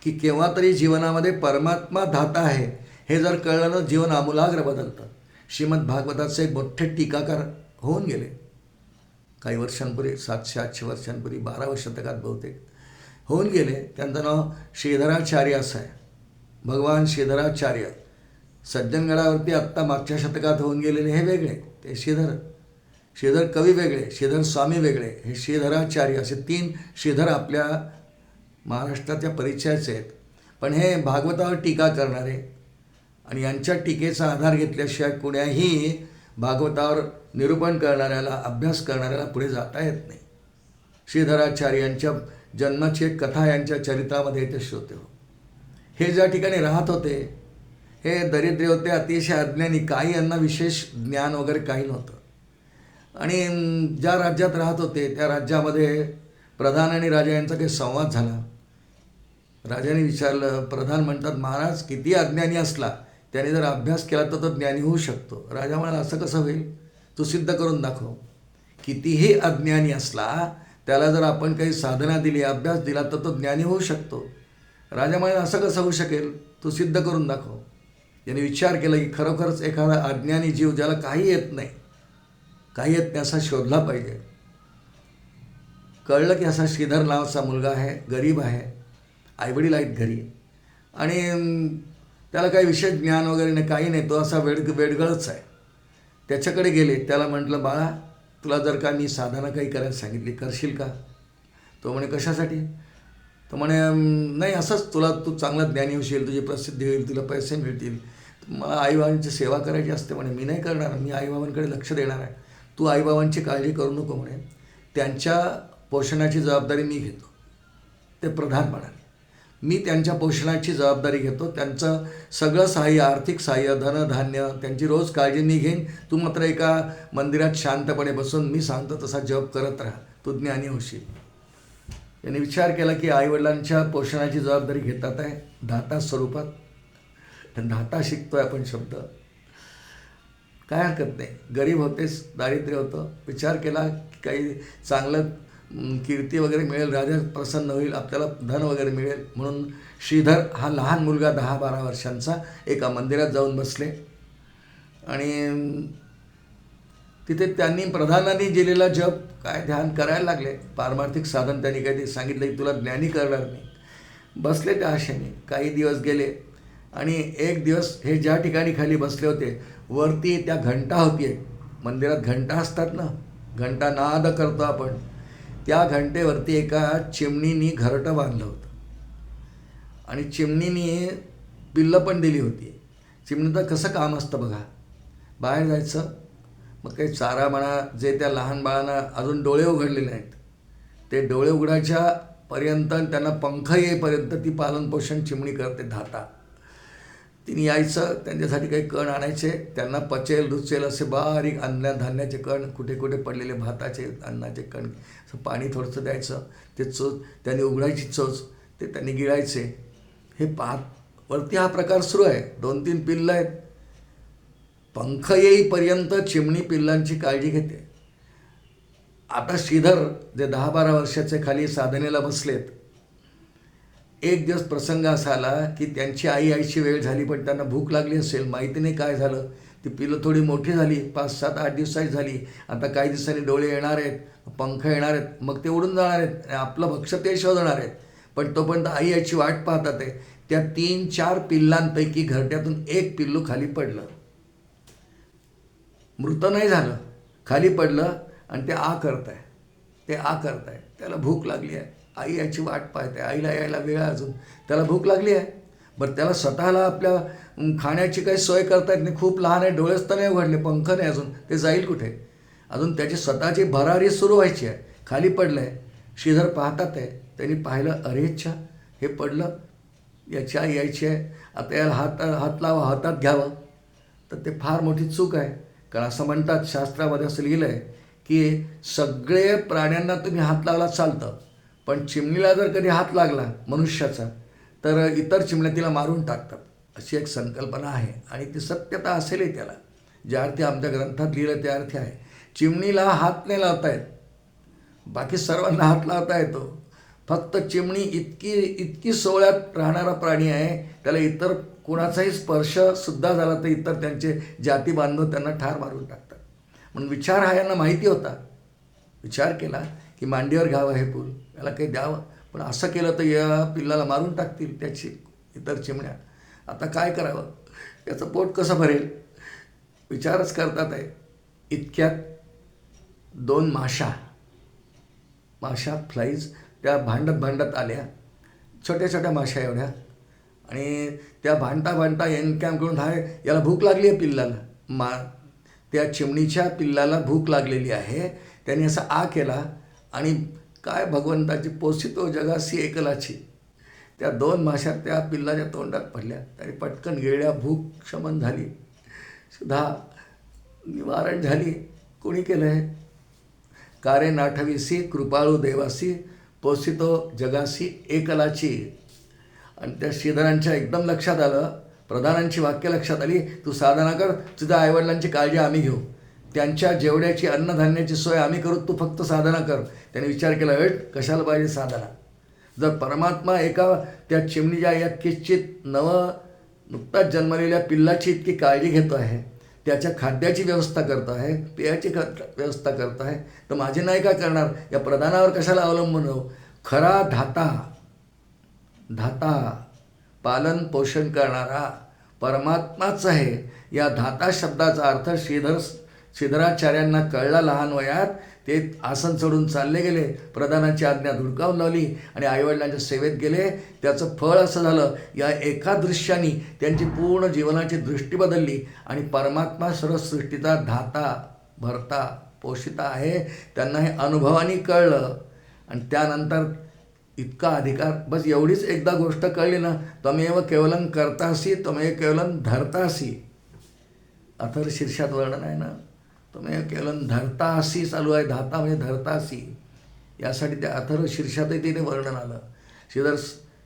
की केव्हा तरी जीवनामध्ये परमात्मा धाता आहे हे जर कळलं तर जीवन आमूलाग्र बदलतं. श्रीमद भागवताचे एक मोठे टीकाकार होऊन गेले काही वर्षांपूर्वी, 700-800 वर्षांपूर्वी, 12व्या शतकात बहुतेक होऊन गेले. त्यांचं नाव श्रीधराचार्य असं आहे. भगवान श्रीधराचार्य. सज्जनगडावरती आत्ता मागच्या शतकात होऊन गेलेले हे वेगळे, ते श्रीधर कवी वेगळे, श्रीधर स्वामी वेगळे, हे श्रीधराचार्य असे 3 श्रीधर आपल्या महाराष्ट्राच्या परिचयाचे आहेत. पण हे भागवतावर टीका करणारे आणि यांच्या टीकेचा आधार घेतल्याशिवाय कुण्याही भागवतावर निरूपण करणाऱ्याला, अभ्यास करणाऱ्याला पुढे जाता येत नाही. श्रीधराचार्य यांच्या जन्माची एक कथा यांच्या चरित्रामध्ये येथे श्रोते हो. हे ज्या ठिकाणी राहत होते हे दरिद्र होते, अतिशय अज्ञानी, काही यांना विशेष ज्ञान वगैरे काही नव्हतं. आणि ज्या राज्यात राहत होते त्या राज्यामध्ये प्रधान आणि राजा यांचा काही संवाद झाला. राजाने विचारलं, प्रधान म्हणतात, महाराज किती अज्ञानी असला त्याने जर अभ्यास केला तर तो ज्ञानी होऊ शकतो. राजा म्हणाला, असं कसं होईल, तू सिद्ध करून दाखव. कितीही अज्ञानी असला त्याला जर आपण काही साधना दिली, अभ्यास दिला तर तो ज्ञानी होऊ शकतो. राजा म्हणाला, असं कसं होऊ शकेल, तू सिद्ध करून दाखव. याने विचार केला की खरोखरच एखादा अज्ञानी जीव ज्याला काही येत नाही असा शोधला पाहिजे. कळलं की असा श्रीधर नावाचा मुलगा आहे, गरीब आहे, आईवडील आहेत घरी आणि त्याला काही विशेष ज्ञान वगैरे नाही, काही नाही, तो असा वेडगळच आहे. त्याच्याकडे गेले. त्याला म्हटलं, बाळा तुला जर का मी साधना काही करायला सांगितली करशील का? तो म्हणे, कशासाठी? तो म्हणे, नाही असंच, तू चांगला ज्ञानी होशील, तुझी प्रसिद्धी होईल, तुला पैसे मिळतील, मला आईबाबांची सेवा करायची असते. म्हणे, मी नाही करणार, मी आईबाबांकडे लक्ष देणार आहे. तू आईबाबांची काळजी करू नको म्हणे, त्यांच्या पोषणाची जबाबदारी मी घेतो. ते प्रधान म्हणाले, मी त्यांच्या पोषणाची जबाबदारी घेतो, त्यांचं सगळं सहाय्य, आर्थिक सहाय्य, धनधान्य, त्यांची रोज काळजी मी घेईन. तू मात्र एका मंदिरात शांतपणे बसून मी सांगतो तसा जप करत राहा, तू ज्ञानी होशील. त्यांनी विचार केला की आईवडिलांच्या पोषणाची जबाबदारी घेतात आहे धाता स्वरूपात. धाता शिकतोय आपण शब्द, काय हरकत नाही. गरीब होतेच, दारिद्र्य होतं. विचार केला की काही चांगलं कीर्ती वगैरे मिळेल, राजा प्रसन्न होईल, आपल्याला धन वगैरे मिळेल. म्हणून श्रीधर हा लहान मुलगा 10-12 वर्षांचा एका मंदिरात जाऊन बसले आणि तिथे त्यांनी प्रधानांनी दिलेला जप काय ध्यान करायला लागले. पारमार्थिक साधन त्यांनी काही सांगितलं की तुला ज्ञानी करणार नाही. बसले त्या आशेने. काही दिवस गेले आणि एक दिवस हे ज्या ठिकाणी खाली बसले होते वरती त्या घंटा होती. मंदिरात घंटा असतात ना, घंटा नाद करतो आपण, त्या घंटेवरती एका चिमणीनी घरटं बांधलं होतं आणि चिमणीने पिल्लं पण दिली होती. चिमणीचं कसं काम असतं बघा, बाहेर जायचं, मग काही चारा म्हणा, जे त्या लहान बाळांना अजून डोळे उघडलेले नाहीत ते डोळे उघडायच्या पर्यंत त्यांना पंख येईपर्यंत ती पालनपोषण चिमणी करते. धाता तिने यायचं, त्यांच्यासाठी काही कण आणायचे, त्यांना पचेल रुचेल असे बारीक धान्याचे कण, कुठे कुठे पडलेले भाताचे अन्नाचे कण, असं पाणी थोडंसं द्यायचं, ते चोच त्यांनी उघडायची, चोच ते त्यांनी गिळायचे. हे पाहत वरती हा प्रकार सुरू आहे. 2-3 पिल्लं आहेत. पंख येईपर्यंत चिमणी पिल्लांची काळजी घेते. आता श्रीधर जे 10-12 वर्षाचे खाली साधनेला बसलेत, एक दिवस प्रसंग असा आला की त्यांची आईची वेळ झाली, पण त्यांना भूक लागली असेल, माहिती नाही काय झालं. ती पिलं थोडी मोठी झाली, 5-7-8 दिवसाची झाली. आता काही दिवसांनी डोळे येणार आहेत, पंख येणार आहेत, मग ते उडून जाणार आहेत आणि आपलं भक्ष्य ते शोधणार आहेत. पण तोपर्यंत आईची वाट पाहतात आहे. त्या 3-4 पिल्लांपैकी घरट्यातून एक पिल्लू खाली पडलं. मृत नाही झालं, खाली पडलं आणि ते करत आहे. त्याला भूक लागली आहे. आई याची वाट पाहते, आईला यायला वेळ अजून, त्याला भूक लागली आहे. बरं, त्याला स्वतःला आपल्या खाण्याची काही सोय करता येत नाही, खूप लहान आहे, डोळेच तर नाही उघडले, पंख नाही अजून, ते जाईल कुठे. अजून त्याची स्वतःची भरारी सुरू व्हायची आहे. खाली पडलं आहे. श्रीधर पाहतात आहे. त्यांनी पाहिलं, अरे अच्छा, हे पडलं, याची आई यायची आहे, आता याला हात लावा, हातात घ्यावं. तर ते फार मोठी चूक आहे. कारण असं म्हणतात, शास्त्रामध्ये असं लिहिलं आहे की सगळे प्राण्यांना तुम्ही हात लावला चालतं, पण चिमणीला जर कधी हात लागला मनुष्याचा तर इतर चिमण्या तिला मारून टाकतात, अशी एक संकल्पना आहे. आणि ती सत्यता असेलही त्याला. ज्या अर्थी आमच्या ग्रंथात लिहिलं त्या अर्थी आहे. चिमणीला हात नाही लावता येत, बाकी सर्वांना हात लावता येतो. फक्त चिमणी इतकी सोहळ्यात राहणारा प्राणी आहे, त्याला इतर कोणाचाही स्पर्शसुद्धा झाला तर इतर त्यांचे जाती बांधव त्यांना ठार मारून टाकतात. म्हणून विचार हा यांना माहिती होता. विचार केला की मांडीवर घ्यावं हे पूल, याला काही द्यावं, पण असं केलं तर या पिल्लाला मारून टाकतील त्याची इतर चिमण्या. आता काय करावं, याचं पोट कसं भरेल, विचारच करतात आहे. इतक्यात 2 माशा फ्लाईज त्या भांडत आल्या, छोट्या छोट्या माशा एवढ्या, आणि त्या भांडता एनकॅम्पकडून याला भूक लागली आहे पिल्लाला, त्या चिमणीच्या पिल्लाला भूक लागलेली आहे. त्यांनी असा केला आणि काय भगवंताची पोसितो जगासी एकलाची, त्या 2 माशा त्या पिल्लाच्या तोंडात पडल्या. तरी पटकन गिळल्या, भूक शमन झाली, सुद्धा निवारण झाली. कोणी केलं आहे? कारे नाठवीसी कृपाळू देवासी पोसितो जगासी एकलाची. आणि त्या श्रीधरांच्या एकदम लक्षात आलं, प्रधानांची वाक्य लक्षात आली, तू साधना कर, तुझ्या आईवडिलांची काळजी आम्ही घेऊ, त्यांच्या जेवढ्याची अन्नधान्याची सोय आम्ही करू, तू फक्त साधना कर. त्याने विचार केला, कशाला पाहिजे साधना, जर परमात्मा एका त्या चिमणीच्या या किंचित नुकताच जन्मलेल्या पिल्लाची इतकी काळजी घेतो आहे, त्याच्या खाद्याची व्यवस्था करतो आहे, पेयाची व्यवस्था करतो आहे, तर माझे नाही काय करणार, या प्रधानावर कशाला अवलंबून राहू. खरा धाता पालन पोषण करणारा परमात्माच आहे. या धाता शब्दाचा अर्थ श्रीधराचार्यांना कळला लहान वयात. ते आसन चढून चालले गेले, प्रधानाची आज्ञा धुडकावून लावली आणि आईवडिलांच्या सेवेत गेले. त्याचं फळ असं झालं, या एका दृश्याने त्यांची पूर्ण जीवनाची दृष्टी बदलली आणि परमात्मा सर्व सृष्टीचा धाता, भरता, पोषिता आहे, त्यांना हे अनुभवाने कळलं. आणि त्यानंतर इतका अधिकार, बस एवढीच एकदा गोष्ट कळली ना, त्वमेव केवलं कर्तासी त्वमेव केवलं धर्तासी. अथर्वशीर्षात वर्णन आहे ना, त्वमेव केवलं धर्तासी चालू आहे. धाता म्हणजे धर्तासी. यासाठी त्या अथर्व शीर्षातही तिने वर्णन आलं.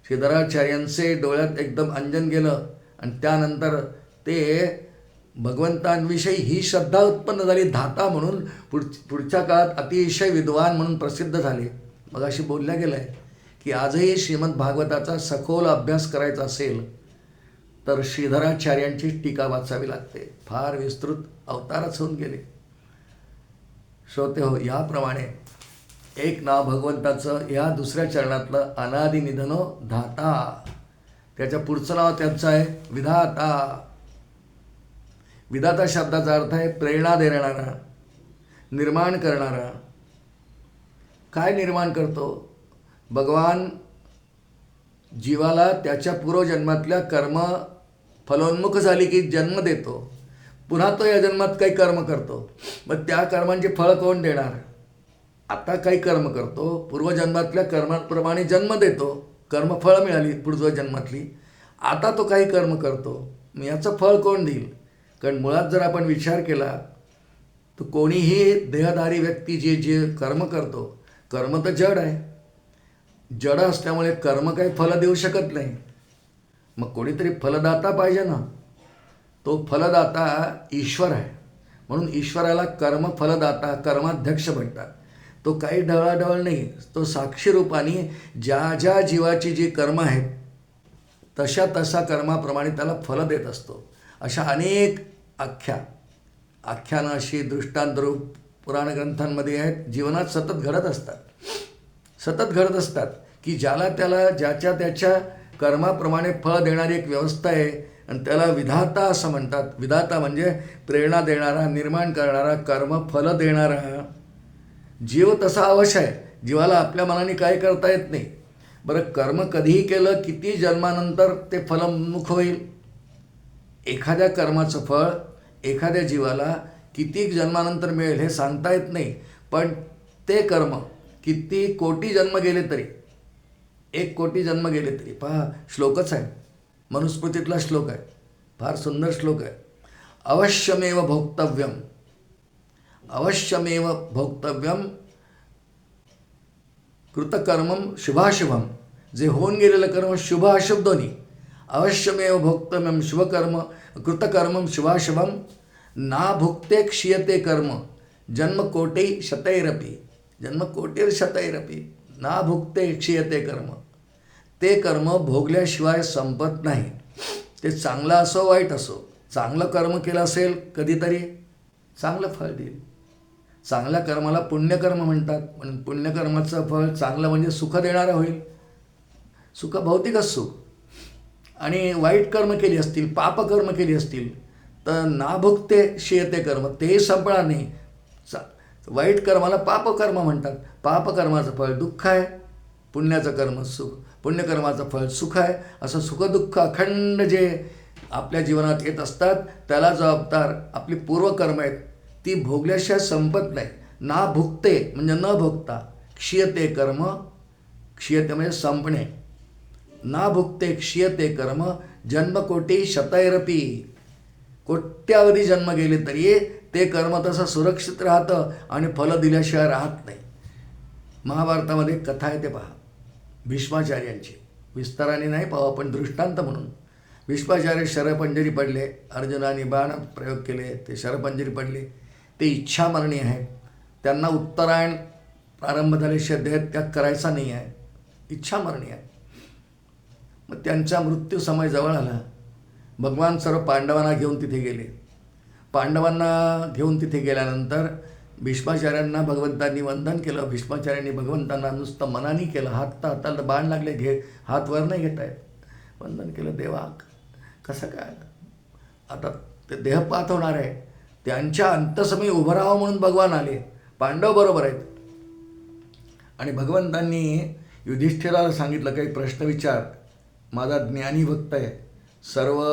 श्रीधराचार्यांचे डोळ्यात एकदम अंजन गेलं आणि त्यानंतर ते भगवंतांविषयी ही श्रद्धा उत्पन्न झाली. धाता म्हणून पुढच्या काळात अतिशय विद्वान म्हणून प्रसिद्ध झाले. मग अशी बोलल्या गेलं आहे की आजही श्रीमद भागवताचा सखोल अभ्यास करायचा असेल तर श्रीधराचार्यांची टीका वाचावी लागते. फार विस्तृत अवतारच होऊन गेले. श्रोते हो, याप्रमाणे एक नाव भगवंताचं या दुसऱ्या चरणातलं अनादि निधनो धाता, त्याच्या पुढचं नाव त्यांचं आहे विधाता. विधाता शब्दाचा अर्थ आहे प्रेरणा देणारा, निर्माण करणारा. काय निर्माण करतो? भगवान जीवाला त्याच्या पूर्वजन्मातल्या कर्म फलोन्मुख झाली की जन्म देतो. पुन्हा तो या जन्मात काही कर्म करतो. मग त्या कर्मांचे फळ कोण देणार? आता काही कर्म करतो, पूर्वजन्मातल्या कर्माप्रमाणे जन्म देतो, कर्मफळ मिळाली पुढच्या जन्मातली. आता तो काही कर्म करतो, मग याचं फळ कोण देईल? कारण मुळात जर आपण विचार केला तर कोणीही देहधारी व्यक्ती जे कर्म करतो, कर्म तर जड आहे. जड असल्यामुळे कर्म काही फल देऊ शकत नाही. मग कोणीतरी फलदाता पाहिजे ना. तो फलदाता ईश्वर आहे. म्हणून ईश्वराला कर्म फलदाता, कर्माध्यक्ष म्हणतात. तो काही ढवळाढवळ नाही. तो साक्षी रूपाने ज्या जीवाची जी कर्म आहेत तशा कर्माप्रमाणे त्याला फल देत असतो. अशा अनेक आख्यानं अशी दृष्टांतरूप पुराण ग्रंथांमध्ये आहेत, जीवनात सतत घडत असतात की ज्याला त्याला ज्याच्या त्याच्या कर्माप्रमाणे फळ देणारी एक व्यवस्था आहे आणि त्याला विधाता असं म्हणतात. विधाता म्हणजे प्रेरणा देणारा, निर्माण करणारा, कर्म फल देणारा. जीव तसा अवश्य आहे. जीवाला आपल्या मनाने काय करता येत नाही. बरं, कर्म कधीही केलं किती जन्मानंतर ते फलोन्मुख होईल? एखाद्या कर्माचं फळ एखाद्या जीवाला किती जन्मानंतर मिळेल हे सांगता येत नाही. पण ते कर्म किती कोटी जन्म गेले तरी, 1 कोटी जन्म गेले तरी, पहा श्लोकच आहे, मनुस्मृतीतला श्लोक आहे, फार सुंदर श्लोक आहे. अवश्यमेव भोक्तव्यम, अवश्यमेव भोक्तव्यम कृतकर्मम शुभाशुभम. जे होऊन गेलेलं कर्म शुभ अशुभ दोन्ही. अवश्यमेव भोक्तव्यम शुभकर्म कृतकर्मम शुभाशुभम ना भुक्ते क्षीयते कर्म जन्मकोटी शतैरपि. जन्मकोटीर्शतैरपि ना भुक्ते क्षीयते कर्म. ते कर्म भोगल्याशिवाय संपत नाही. ते चांगलं असो वाईट असो. चांगलं कर्म केलं असेल कधीतरी चांगलं फळ देईल. चांगल्या कर्माला पुण्यकर्म म्हणतात. म्हणून पुण्यकर्माचं फळ चांगलं म्हणजे सुख देणारं होईल. सुख भौतिकच सुख. आणि वाईट कर्म केली असतील, पापकर्म केली असतील तर नाभुक्ते क्षीयते कर्म, तेही संपणार नाही. वाईट कर्माला पापकर्म म्हणतात. पापकर्माचं फळ दुःख आहे, पुण्याचं कर्म सुख, पुण्यकर्माचं फळ सुख आहे. असं सुखदुःख अखंड जे आपल्या जीवनात येत असतात त्याला जबाबदार आपली पूर्वकर्म आहेत. ती भोगल्याशिवाय संपत नाही. ना भुक्ते म्हणजे न भोगता, क्षीयते कर्म, क्षीयते म्हणजे संपणे. ना भुक्ते क्षीयते कर्म जन्मकोटी शतैरपि. कोट्यावधी जन्म गेले तरी ते कर्म तसं सुरक्षित राहतं आणि फलं दिल्याशिवाय राहत नाही. महाभारतामध्ये कथा आहे ते पहा, भीष्माचार्यांची. विस्ताराने नाही पाहू आपण, दृष्टांत म्हणून. भीष्माचार्य शरपंजरी पडले, अर्जुनाने बाण प्रयोग केले, ते शरपंजरी पडले. ते इच्छामरणी आहे. त्यांना उत्तरायण प्रारंभ झाल्याशिवाय देहत्याग करायचा नाही आहे, इच्छामरणी आहे. मग त्यांचा मृत्यू समय जवळ आला. भगवान सर्व पांडवांना घेऊन तिथे गेले. पांडवांना घेऊन तिथे गेल्यानंतर भीष्माचार्यांना भगवंतांनी वंदन केलं. भीष्माचार्यांनी भगवंतांना नुसतं मनाने केलं. हाताला बाण लागले, हात वर नाही घेत आहेत. वंदन केलं, देवा कसं काय आता ते देहपात होणार आहे. त्यांच्या अंतसमयी उभं राहावं म्हणून भगवान आले. पांडव बरोबर आहेत. आणि भगवंतांनी युधिष्ठिराला सांगितलं, काही प्रश्न विचार, माझा ज्ञानी भक्त आहे, सर्व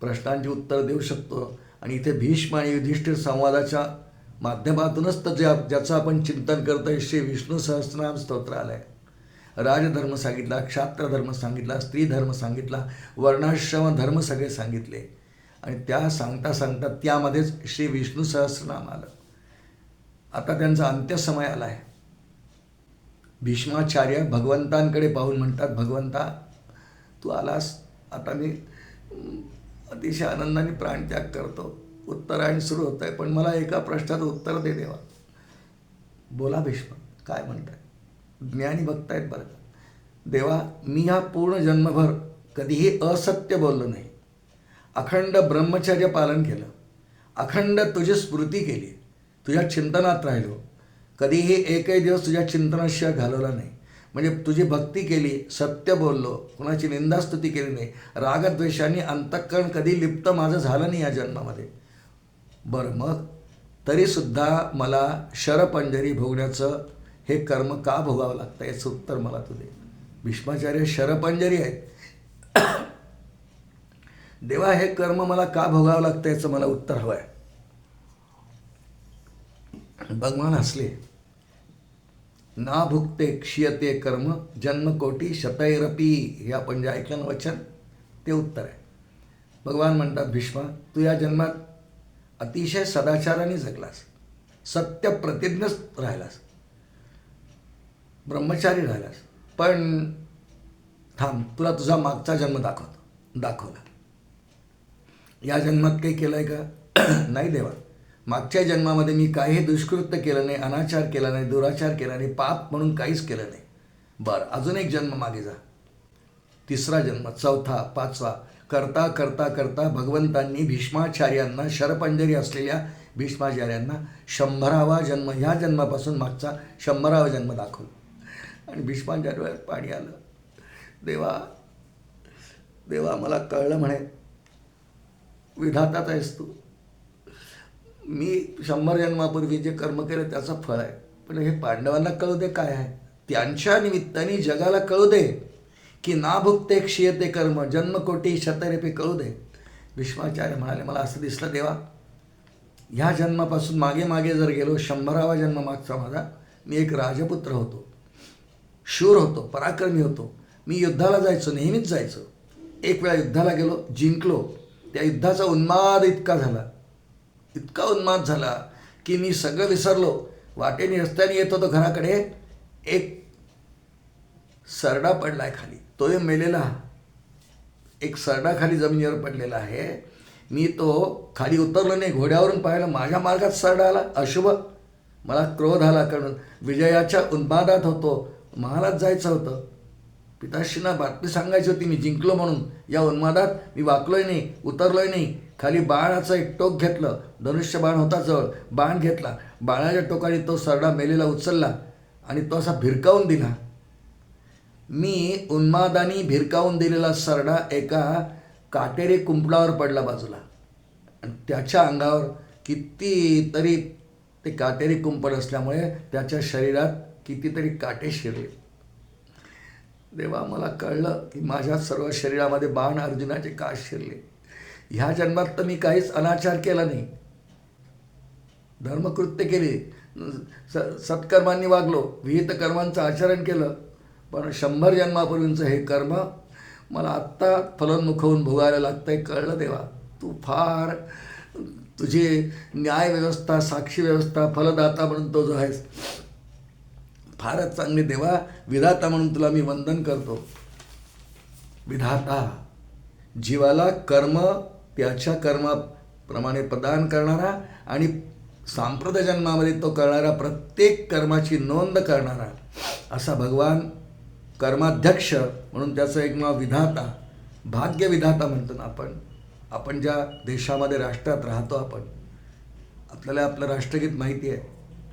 प्रश्नांची उत्तर देऊ शकतो. आणि इथे भीष्म आणि युधिष्ठिर संवादाच्या माध्यमातूनच तर ज्याचं आपण चिंतन करतोय श्री विष्णू सहस्रनाम स्तोत्र आलं आहे. राजधर्म सांगितला, क्षात्रधर्म सांगितला, स्त्रीधर्म सांगितला, वर्णाश्रम धर्म सगळे सांगितले. आणि त्या सांगता सांगता त्यामध्येच श्री विष्णू सहस्रनाम आलं. आता त्यांचा अंत्यसमय आला आहे. भीष्माचार्य भगवंतांकडे पाहून म्हणतात, भगवंता तू आलास, आता मी अतिशय आनंदाने प्राणत्याग करतो. उत्तरायण सुरू होत आहे, पण मला एका प्रश्नाचं उत्तर दे देवा. बोला भीष्म, काय म्हणताय? ज्ञानी बघतायत बरं का. देवा, मी हा पूर्ण जन्मभर कधीही असत्य बोललो नाही. अखंड ब्रह्मचर्य पालन केलं, अखंड तुझी स्मृती केली, तुझ्या चिंतनात राहिलो, कधीही एकही दिवस तुझ्या चिंतनाशिवाय घालवला नाही. म्हणजे तुझी भक्ती केली, सत्य बोललो, कुणाची निंदास्तुती केली नाही, रागद्वेषाने अंतःकरण कधी लिप्त माझं झालं नाही या जन्मामध्ये. बरं, मग तरीसुद्धा मला शरपंजरी भोगण्याचं हे कर्म का भोगावं लागतं याचं उत्तर मला तू दे. भीष्माचार्य शरपंजरी आहेत. देवा, हे कर्म मला का भोगावं लागतं याचं मला उत्तर हवं आहे. भगवान हसले. ना भुक्ते क्षीयते कर्म जन्मकोटी शतैरपी. हे आपण जे ऐकलं ना वचन, ते उत्तर आहे. भगवान म्हणतात, भीष्मा, तू या जन्मात अतिशय सदाचाराने जगलास, सत्य प्रतिज्ञच राहिलास, ब्रह्मचारी राहिलास. पण थांब, तुला तुझा मागचा जन्म दाखवला. या जन्मात काही केलं आहे का? नाही देवा, मागच्या जन्मामध्ये मी काही दुष्कृत्य केलं नाही, अनाचार केला नाही, दुराचार केला नाही, पाप म्हणून काहीच केलं नाही. बरं, अजून एक जन्म मागे जा. तिसरा जन्म, चौथा, पाचवा. करता करता करता भगवंतांनी भीष्माचार्यांना, शरपंजरी असलेल्या भीष्माचार्यांना 100वा जन्म, ह्या जन्मापासून मागचा 100वा जन्म दाखवला. आणि भीष्माच्या डोळ्यात पाणी आलं. देवा, मला कळलं म्हणे, विधाताच आहेस तू. मी 100 जन्मापूर्वी जे कर्म केलं त्याचं फळ आहे. पण हे पांडवांना कळू दे काय आहे, त्यांच्या निमित्ताने जगाला कळू दे की ना भुक्ते क्षीयते कर्म जन्मकोटी शतरेपी कळू दे. भीष्माचार्य म्हणाले, मला असं दिसलं देवा, ह्या जन्मापासून मागे जर गेलो, 100वा जन्म मागचा माझा, मी एक राजपुत्र होतो, शूर होतो, पराक्रमी होतो. मी युद्धाला जायचो, नेहमीच जायचो. एक वेळा युद्धाला गेलो, जिंकलो. त्या युद्धाचा उन्माद इतका उन्माद झाला की मी सगळं विसरलो. वाटेने रस्त्याने येत होतो घराकडे, एक सरडा पडलाय खाली, तो मेलेला एक सरडा खाली जमिनीवर पडलेला आहे. मी तो खाली उतरलो नाही, घोड्यावरून पाहिलं, माझ्या मार्गात सरडा आला, अशुभ. मला क्रोध आला, कारण विजयाच्या उन्मादात होतो, महालात जायचं होतं, पिताश्रींना बातमी सांगायची होती, मी जिंकलो म्हणून. या उन्मादात मी वाकलोय नाही, उतरलोय नाही. खाली बाणाचं एक टोक घेतलं, धनुष्य बाण होता जवळ, बाण घेतला, बाणाच्या टोकाने तो सरडा मेलेला उचलला आणि तो असा भिरकावून दिला. मी उन्मादाने भिरकावून दिलेला सरडा एका काटेरी कुंपणावर पडला बाजूला, आणि त्याच्या अंगावर कितीतरी ते काटेरी कुंपण असल्यामुळे त्याच्या शरीरात कितीतरी काटे शिरले. देवा, मला कळलं की माझ्या सर्व शरीरामध्ये बाण अर्जुनाचे का शिरले. ह्या जन्मात तर मी काहीच अनाचार केला नाही, धर्मकृत्य केली, सत्कर्मांनी वागलो, विहित कर्मांचं आचरण केलं. पण 100 जन्मापूर्वींचं हे कर्म मला आत्ता फलोन्मुख होऊन भोगायला लागतंय. कळलं देवा, तू फार, तुझी न्यायव्यवस्था, साक्षी व्यवस्था, फलदाता म्हणून तो जो आहेस, फारच चांगली देवा. विधाता म्हणून तुला मी वंदन करतो. विधाता, जीवाला कर्म त्याच्या कर्माप्रमाणे प्रदान करणारा आणि सांप्रत जन्मामध्ये तो करणारा प्रत्येक कर्माची नोंद करणारा असा भगवान कर्माध्यक्ष म्हणून त्याचं एक नाव विधाता, भाग्यविधाता म्हणतो ना आपण ज्या देशामध्ये, राष्ट्रात राहतो आपण, आपल्याला आपलं राष्ट्रगीत माहिती आहे,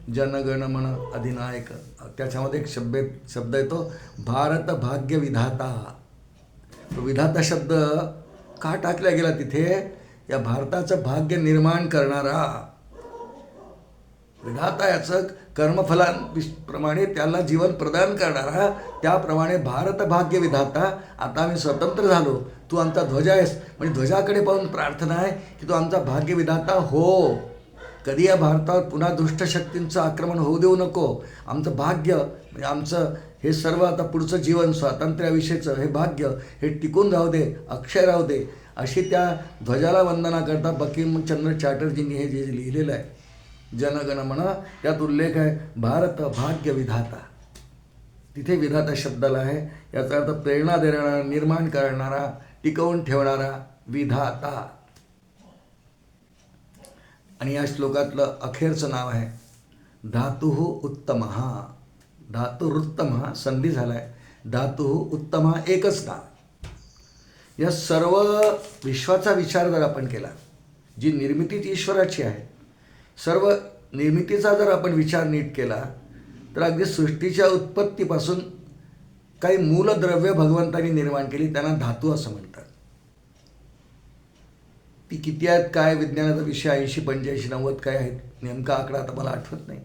जनगण मन अधिनायक. त्याच्यामध्ये एक शब्द येतो, भारत भाग्य विधाता. विधाता शब्द का टाकला गेला तिथे? या भारताचं भाग्य निर्माण करणारा विधाता, याचं कर्मफलांप्रमाणे त्याला जीवन प्रदान करणारा, त्याप्रमाणे भारत भाग्य विधाता. आता आम्ही स्वतंत्र झालो, तू आमचा ध्वज आहेस, म्हणजे ध्वजाकडे पाहून प्रार्थना आहे की तू आमचा भाग्य विधाता हो. कधी या भारतावर पुन्हा दुष्ट शक्तींचं आक्रमण होऊ देऊ नको. आमचं भाग्य, म्हणजे आमचं हे सर्व आता पुढचं जीवन, स्वातंत्र्याविषयीचं हे भाग्य, हे टिकून राहू दे, अक्षय राहू दे, अशी त्या ध्वजाला वंदना करता बंकिमचंद्र चॅटर्जींनी हे जे लिहिलेलं आहे जनगण मन, त्यात उल्लेख आहे भारत भाग्य विधाता. तिथे विधाता शब्दाला आहे. याचा अर्थ प्रेरणा देणारा, निर्माण करणारा, टिकवून ठेवणारा विधाता. आणि या श्लोकातलं अखेरचं नाव आहे धातुः उत्तमः. धातुरुत्तमः संधी झालाय. धातुः उत्तमः एकच नाव. या सर्व विश्वाचा विचार जर आपण केला, जी निर्मितीच ईश्वराची आहे, सर्व निर्मितीचा जर आपण विचार नीट केला तर अगदी सृष्टीच्या उत्पत्तीपासून काही मूलद्रव्य भगवंतांनी निर्माण केली, त्यांना धातू असं म्हणतात. ती किती आहेत, काय विज्ञानाचा विषय, 80, 85, 90 काय आहेत, नेमका आकडा आता मला आठवत नाही,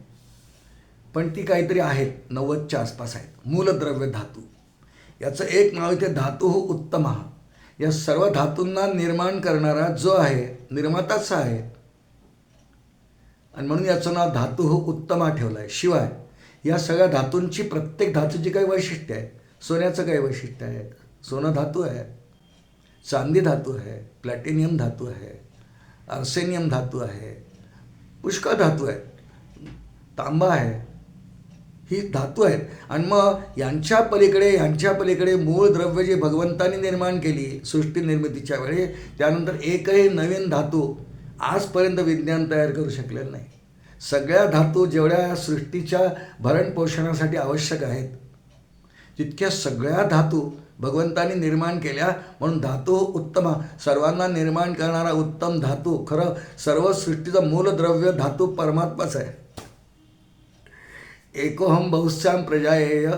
पण ती काहीतरी आहेत, 90च्या आसपास आहेत मूलद्रव्य धातू. याचं एक नाव इथे धातुः उत्तमः. या सर्व धातूंना निर्माण करणारा जो आहे, निर्माताच आहे, आणि म्हणून याचं नाव धातुः उत्तमा ठेवलं आहे. शिवाय या सगळ्या धातूंची, प्रत्येक धातूची काही वैशिष्ट्य आहे. सोन्याचं काही वैशिष्ट्य आहे, सोनं धातू आहे, चांदी धातू आहे, प्लॅटिनियम धातू आहे, आर्सेनियम धातू आहे, पुष्कळ धातू आहेत, तांबा आहे, ही धातू आहेत. आणि मग यांच्या पलीकडे मूळ द्रव्य जे भगवंतांनी निर्माण केली सृष्टी निर्मितीच्या वेळी, त्यानंतर एकही नवीन धातू आजपर्यंत विज्ञान तयार करू शकलेलं नाही. सगळ्या धातू जेवढ्या सृष्टीच्या भरणपोषणासाठी आवश्यक आहेत, तितक्या सगळ्या धातू भगवंतांनी निर्माण केल्या. म्हणून धातू उत्तम, सर्वांना निर्माण करणारा उत्तम धातू. खरं सर्व सृष्टीचं मूलद्रव्य धातू परमात्माच आहे. एकोहम बहुश्याम प्रजायेय,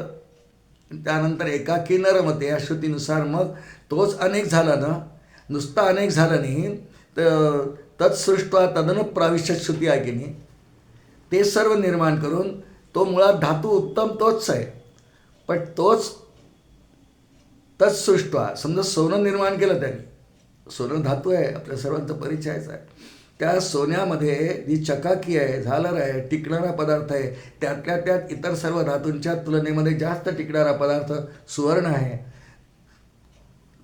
त्यानंतर एकाकी नरमते या श्रुतीनुसार मग तोच अनेक झाला ना, नुसता अनेक झाला नाही तर तत्सृष्ट्वा तदनु प्राविश्य श्रुती आहे की नाही, ते सर्व निर्माण करून तो मुळात धातू उत्तम तोच आहे. पण तोच तत्सृष्ट्वा, समजा सोनं निर्माण केलं त्यांनी, सोनं धातू आहे, आपल्या सर्वांचा परिचयच आहे. त्या सोन्यामध्ये जी चकाकी आहे, झालर आहे, टिकणारा पदार्थ आहे, त्यातल्या त्यात इतर सर्व धातूंच्या तुलनेमध्ये जास्त टिकणारा पदार्थ सुवर्ण आहे.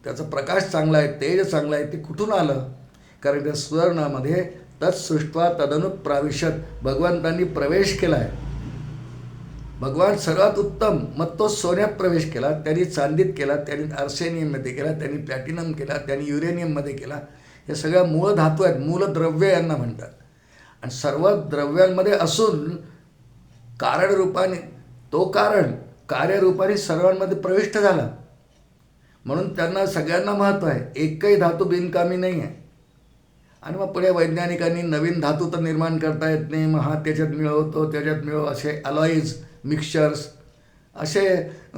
त्याचा प्रकाश चांगला आहे, तेज चांगलं आहे. ते कुठून आलं? कारण त्या सुवर्णामध्ये तत्सृष्ट्वा तदनु प्राविशत, भगवंतांनी प्रवेश केला आहे. भगवान सर्वात उत्तम, मग तो सोन्यात प्रवेश केला, त्यांनी चांदीत केला, त्यांनी आर्सेनियममध्ये केला, त्यांनी प्लॅटिनम केला, त्यांनी युरेनियममध्ये केला. हे सगळ्या मूळ धातू आहेत, मूलद्रव्य यांना म्हणतात. आणि सर्व द्रव्यांमध्ये असून कारणरूपाने तो कार्यरूपाने सर्वांमध्ये प्रविष्ट झाला. म्हणून त्यांना सगळ्यांना महत्त्व आहे. एकही धातू बिनकामी नाही आहे. आणि मग पुढे वैज्ञानिकांनी नवीन धातू तर निर्माण करता येत नाही, मग हा त्याच्यात मिळवतो, त्याच्यात असे अलॉईज, मिक्सचर्स, असे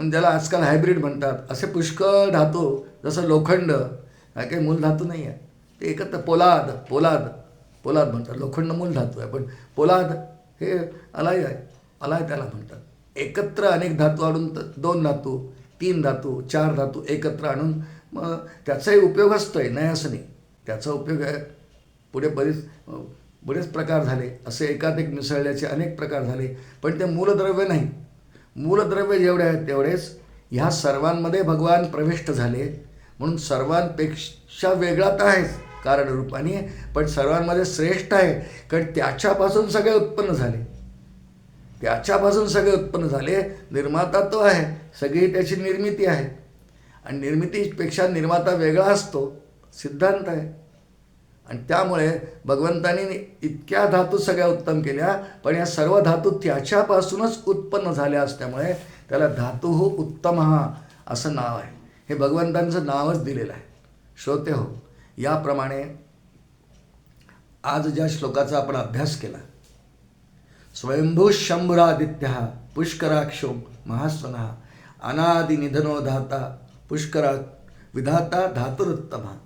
ज्याला आजकाल हायब्रिड म्हणतात, असे पुष्कळ धातू, जसं लोखंड हा काही मूल धातू नाही आहे, ते एकत्र पोलाद म्हणतात. लोखंड मूल धातू आहे, पण पोलाद हे अलाय आहे, अलाय त्याला म्हणतात. एकत्र अनेक धातू आणून 2 धातू, 3 धातू, 4 धातू एकत्र आणून मग त्याचाही उपयोग असतोय, नाही असं नाही. त्याचा उपयोग आहे, पुढे बरेच प्रकार झाले, असे एकाधिक मिसळल्याचे अनेक प्रकार झाले, पण ते मूलद्रव्य नाही. मूलद्रव्य जेवढे आहेत तेवढेच ह्या सर्वांमध्ये भगवान प्रविष्ट झाले. म्हणून सर्वांपेक्षा वेगळा तर आहेच कारणरूपाने, पण सर्वांमध्ये श्रेष्ठ आहे, कारण त्याच्यापासून सगळे उत्पन्न झाले. निर्माता तो आहे, सगळी त्याची निर्मिती आहे. आणि निर्मितीपेक्षा निर्माता वेगळा असतो, सिद्धांत आहे. आणि त्यामुळे भगवंतांनी इतक्या धातू सगळ्या उत्तम केल्या, पण या सर्व धातू त्याच्यापासूनच उत्पन्न झाल्या असल्यामुळे त्याला धातुः उत्तमः असं नाव आहे. हे भगवंतांचं नावच दिलेलं आहे. श्रोते हो, याप्रमाणे आज ज्या श्लोकाचा आपण अभ्यास केला, स्वयंभू शंभुरादित्य पुष्कराक्षो महास्वनः अनादिनिधनो धाता पुष्करा विधाता धातुरुत्तमा,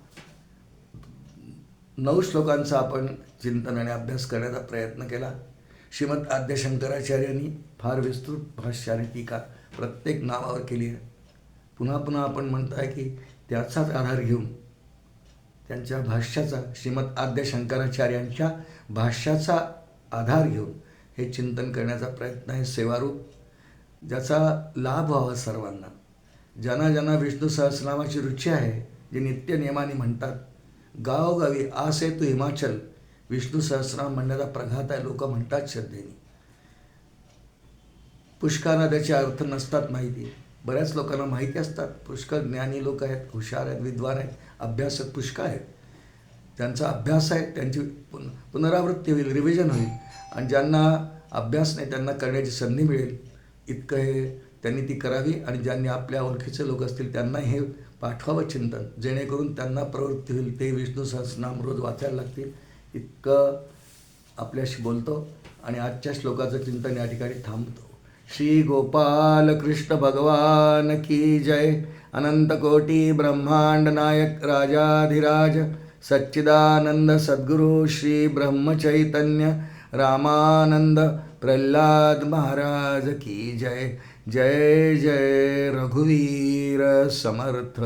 9 श्लोकांचा आपण चिंतन आणि अभ्यास करण्याचा प्रयत्न केला. श्रीमद आद्य शंकराचार्यांनी फार विस्तृत भाष्य आणि टीका प्रत्येक नावावर केली आहे. पुन्हा आपण म्हणतो आहे की त्याचाच आधार घेऊन, त्यांच्या भाष्याचा, श्रीमद आद्य शंकराचार्यांच्या भाष्याचा आधार घेऊन हे चिंतन करण्याचा प्रयत्न आहे. सेवारूप, ज्याचा लाभ व्हावा सर्वांना. ज्यांना विष्णू सहस्रनामाची रुची आहे, जे नित्य नियमाने म्हणतात, गावोगावी आसे तू हिमाचल विष्णू सहस्रनाम म्हणण्याचा प्रघात आहे, लोक म्हणतात श्रद्धेने. पुष्कळांना त्याचे अर्थ नसतात माहिती. बऱ्याच लोकांना माहिती असतात. पुष्कळ ज्ञानी लोक आहेत, हुशार आहेत, विद्वान आहेत, अभ्यासक पुष्कळ आहेत. त्यांचा अभ्यास आहे, त्यांची पुनरावृत्ती होईल, रिव्हिजन होईल. आणि ज्यांना अभ्यास नाही त्यांना करण्याची संधी मिळेल इतकं हे त्यांनी ती करावी. आणि ज्यांनी आपल्या ओळखीचे लोक असतील त्यांना हे पाठवावं चिंतन, जेणेकरून त्यांना प्रवृत्ती होईल, ते विष्णू सहस्रनाम रोज वाचायला लागतील. इतकं आपल्याशी बोलतो आणि आजच्या श्लोकाचं चिंतन या ठिकाणी थांबतो. श्री गोपाल कृष्ण भगवान की जय. अनंत कोटी ब्रह्मांड नायक राजाधिराज सच्चिदानंद सद्गुरु श्री ब्रह्मचैतन्य रामानंद प्रल्हाद महाराज की जय. जय जय रघुवीर समर्थ.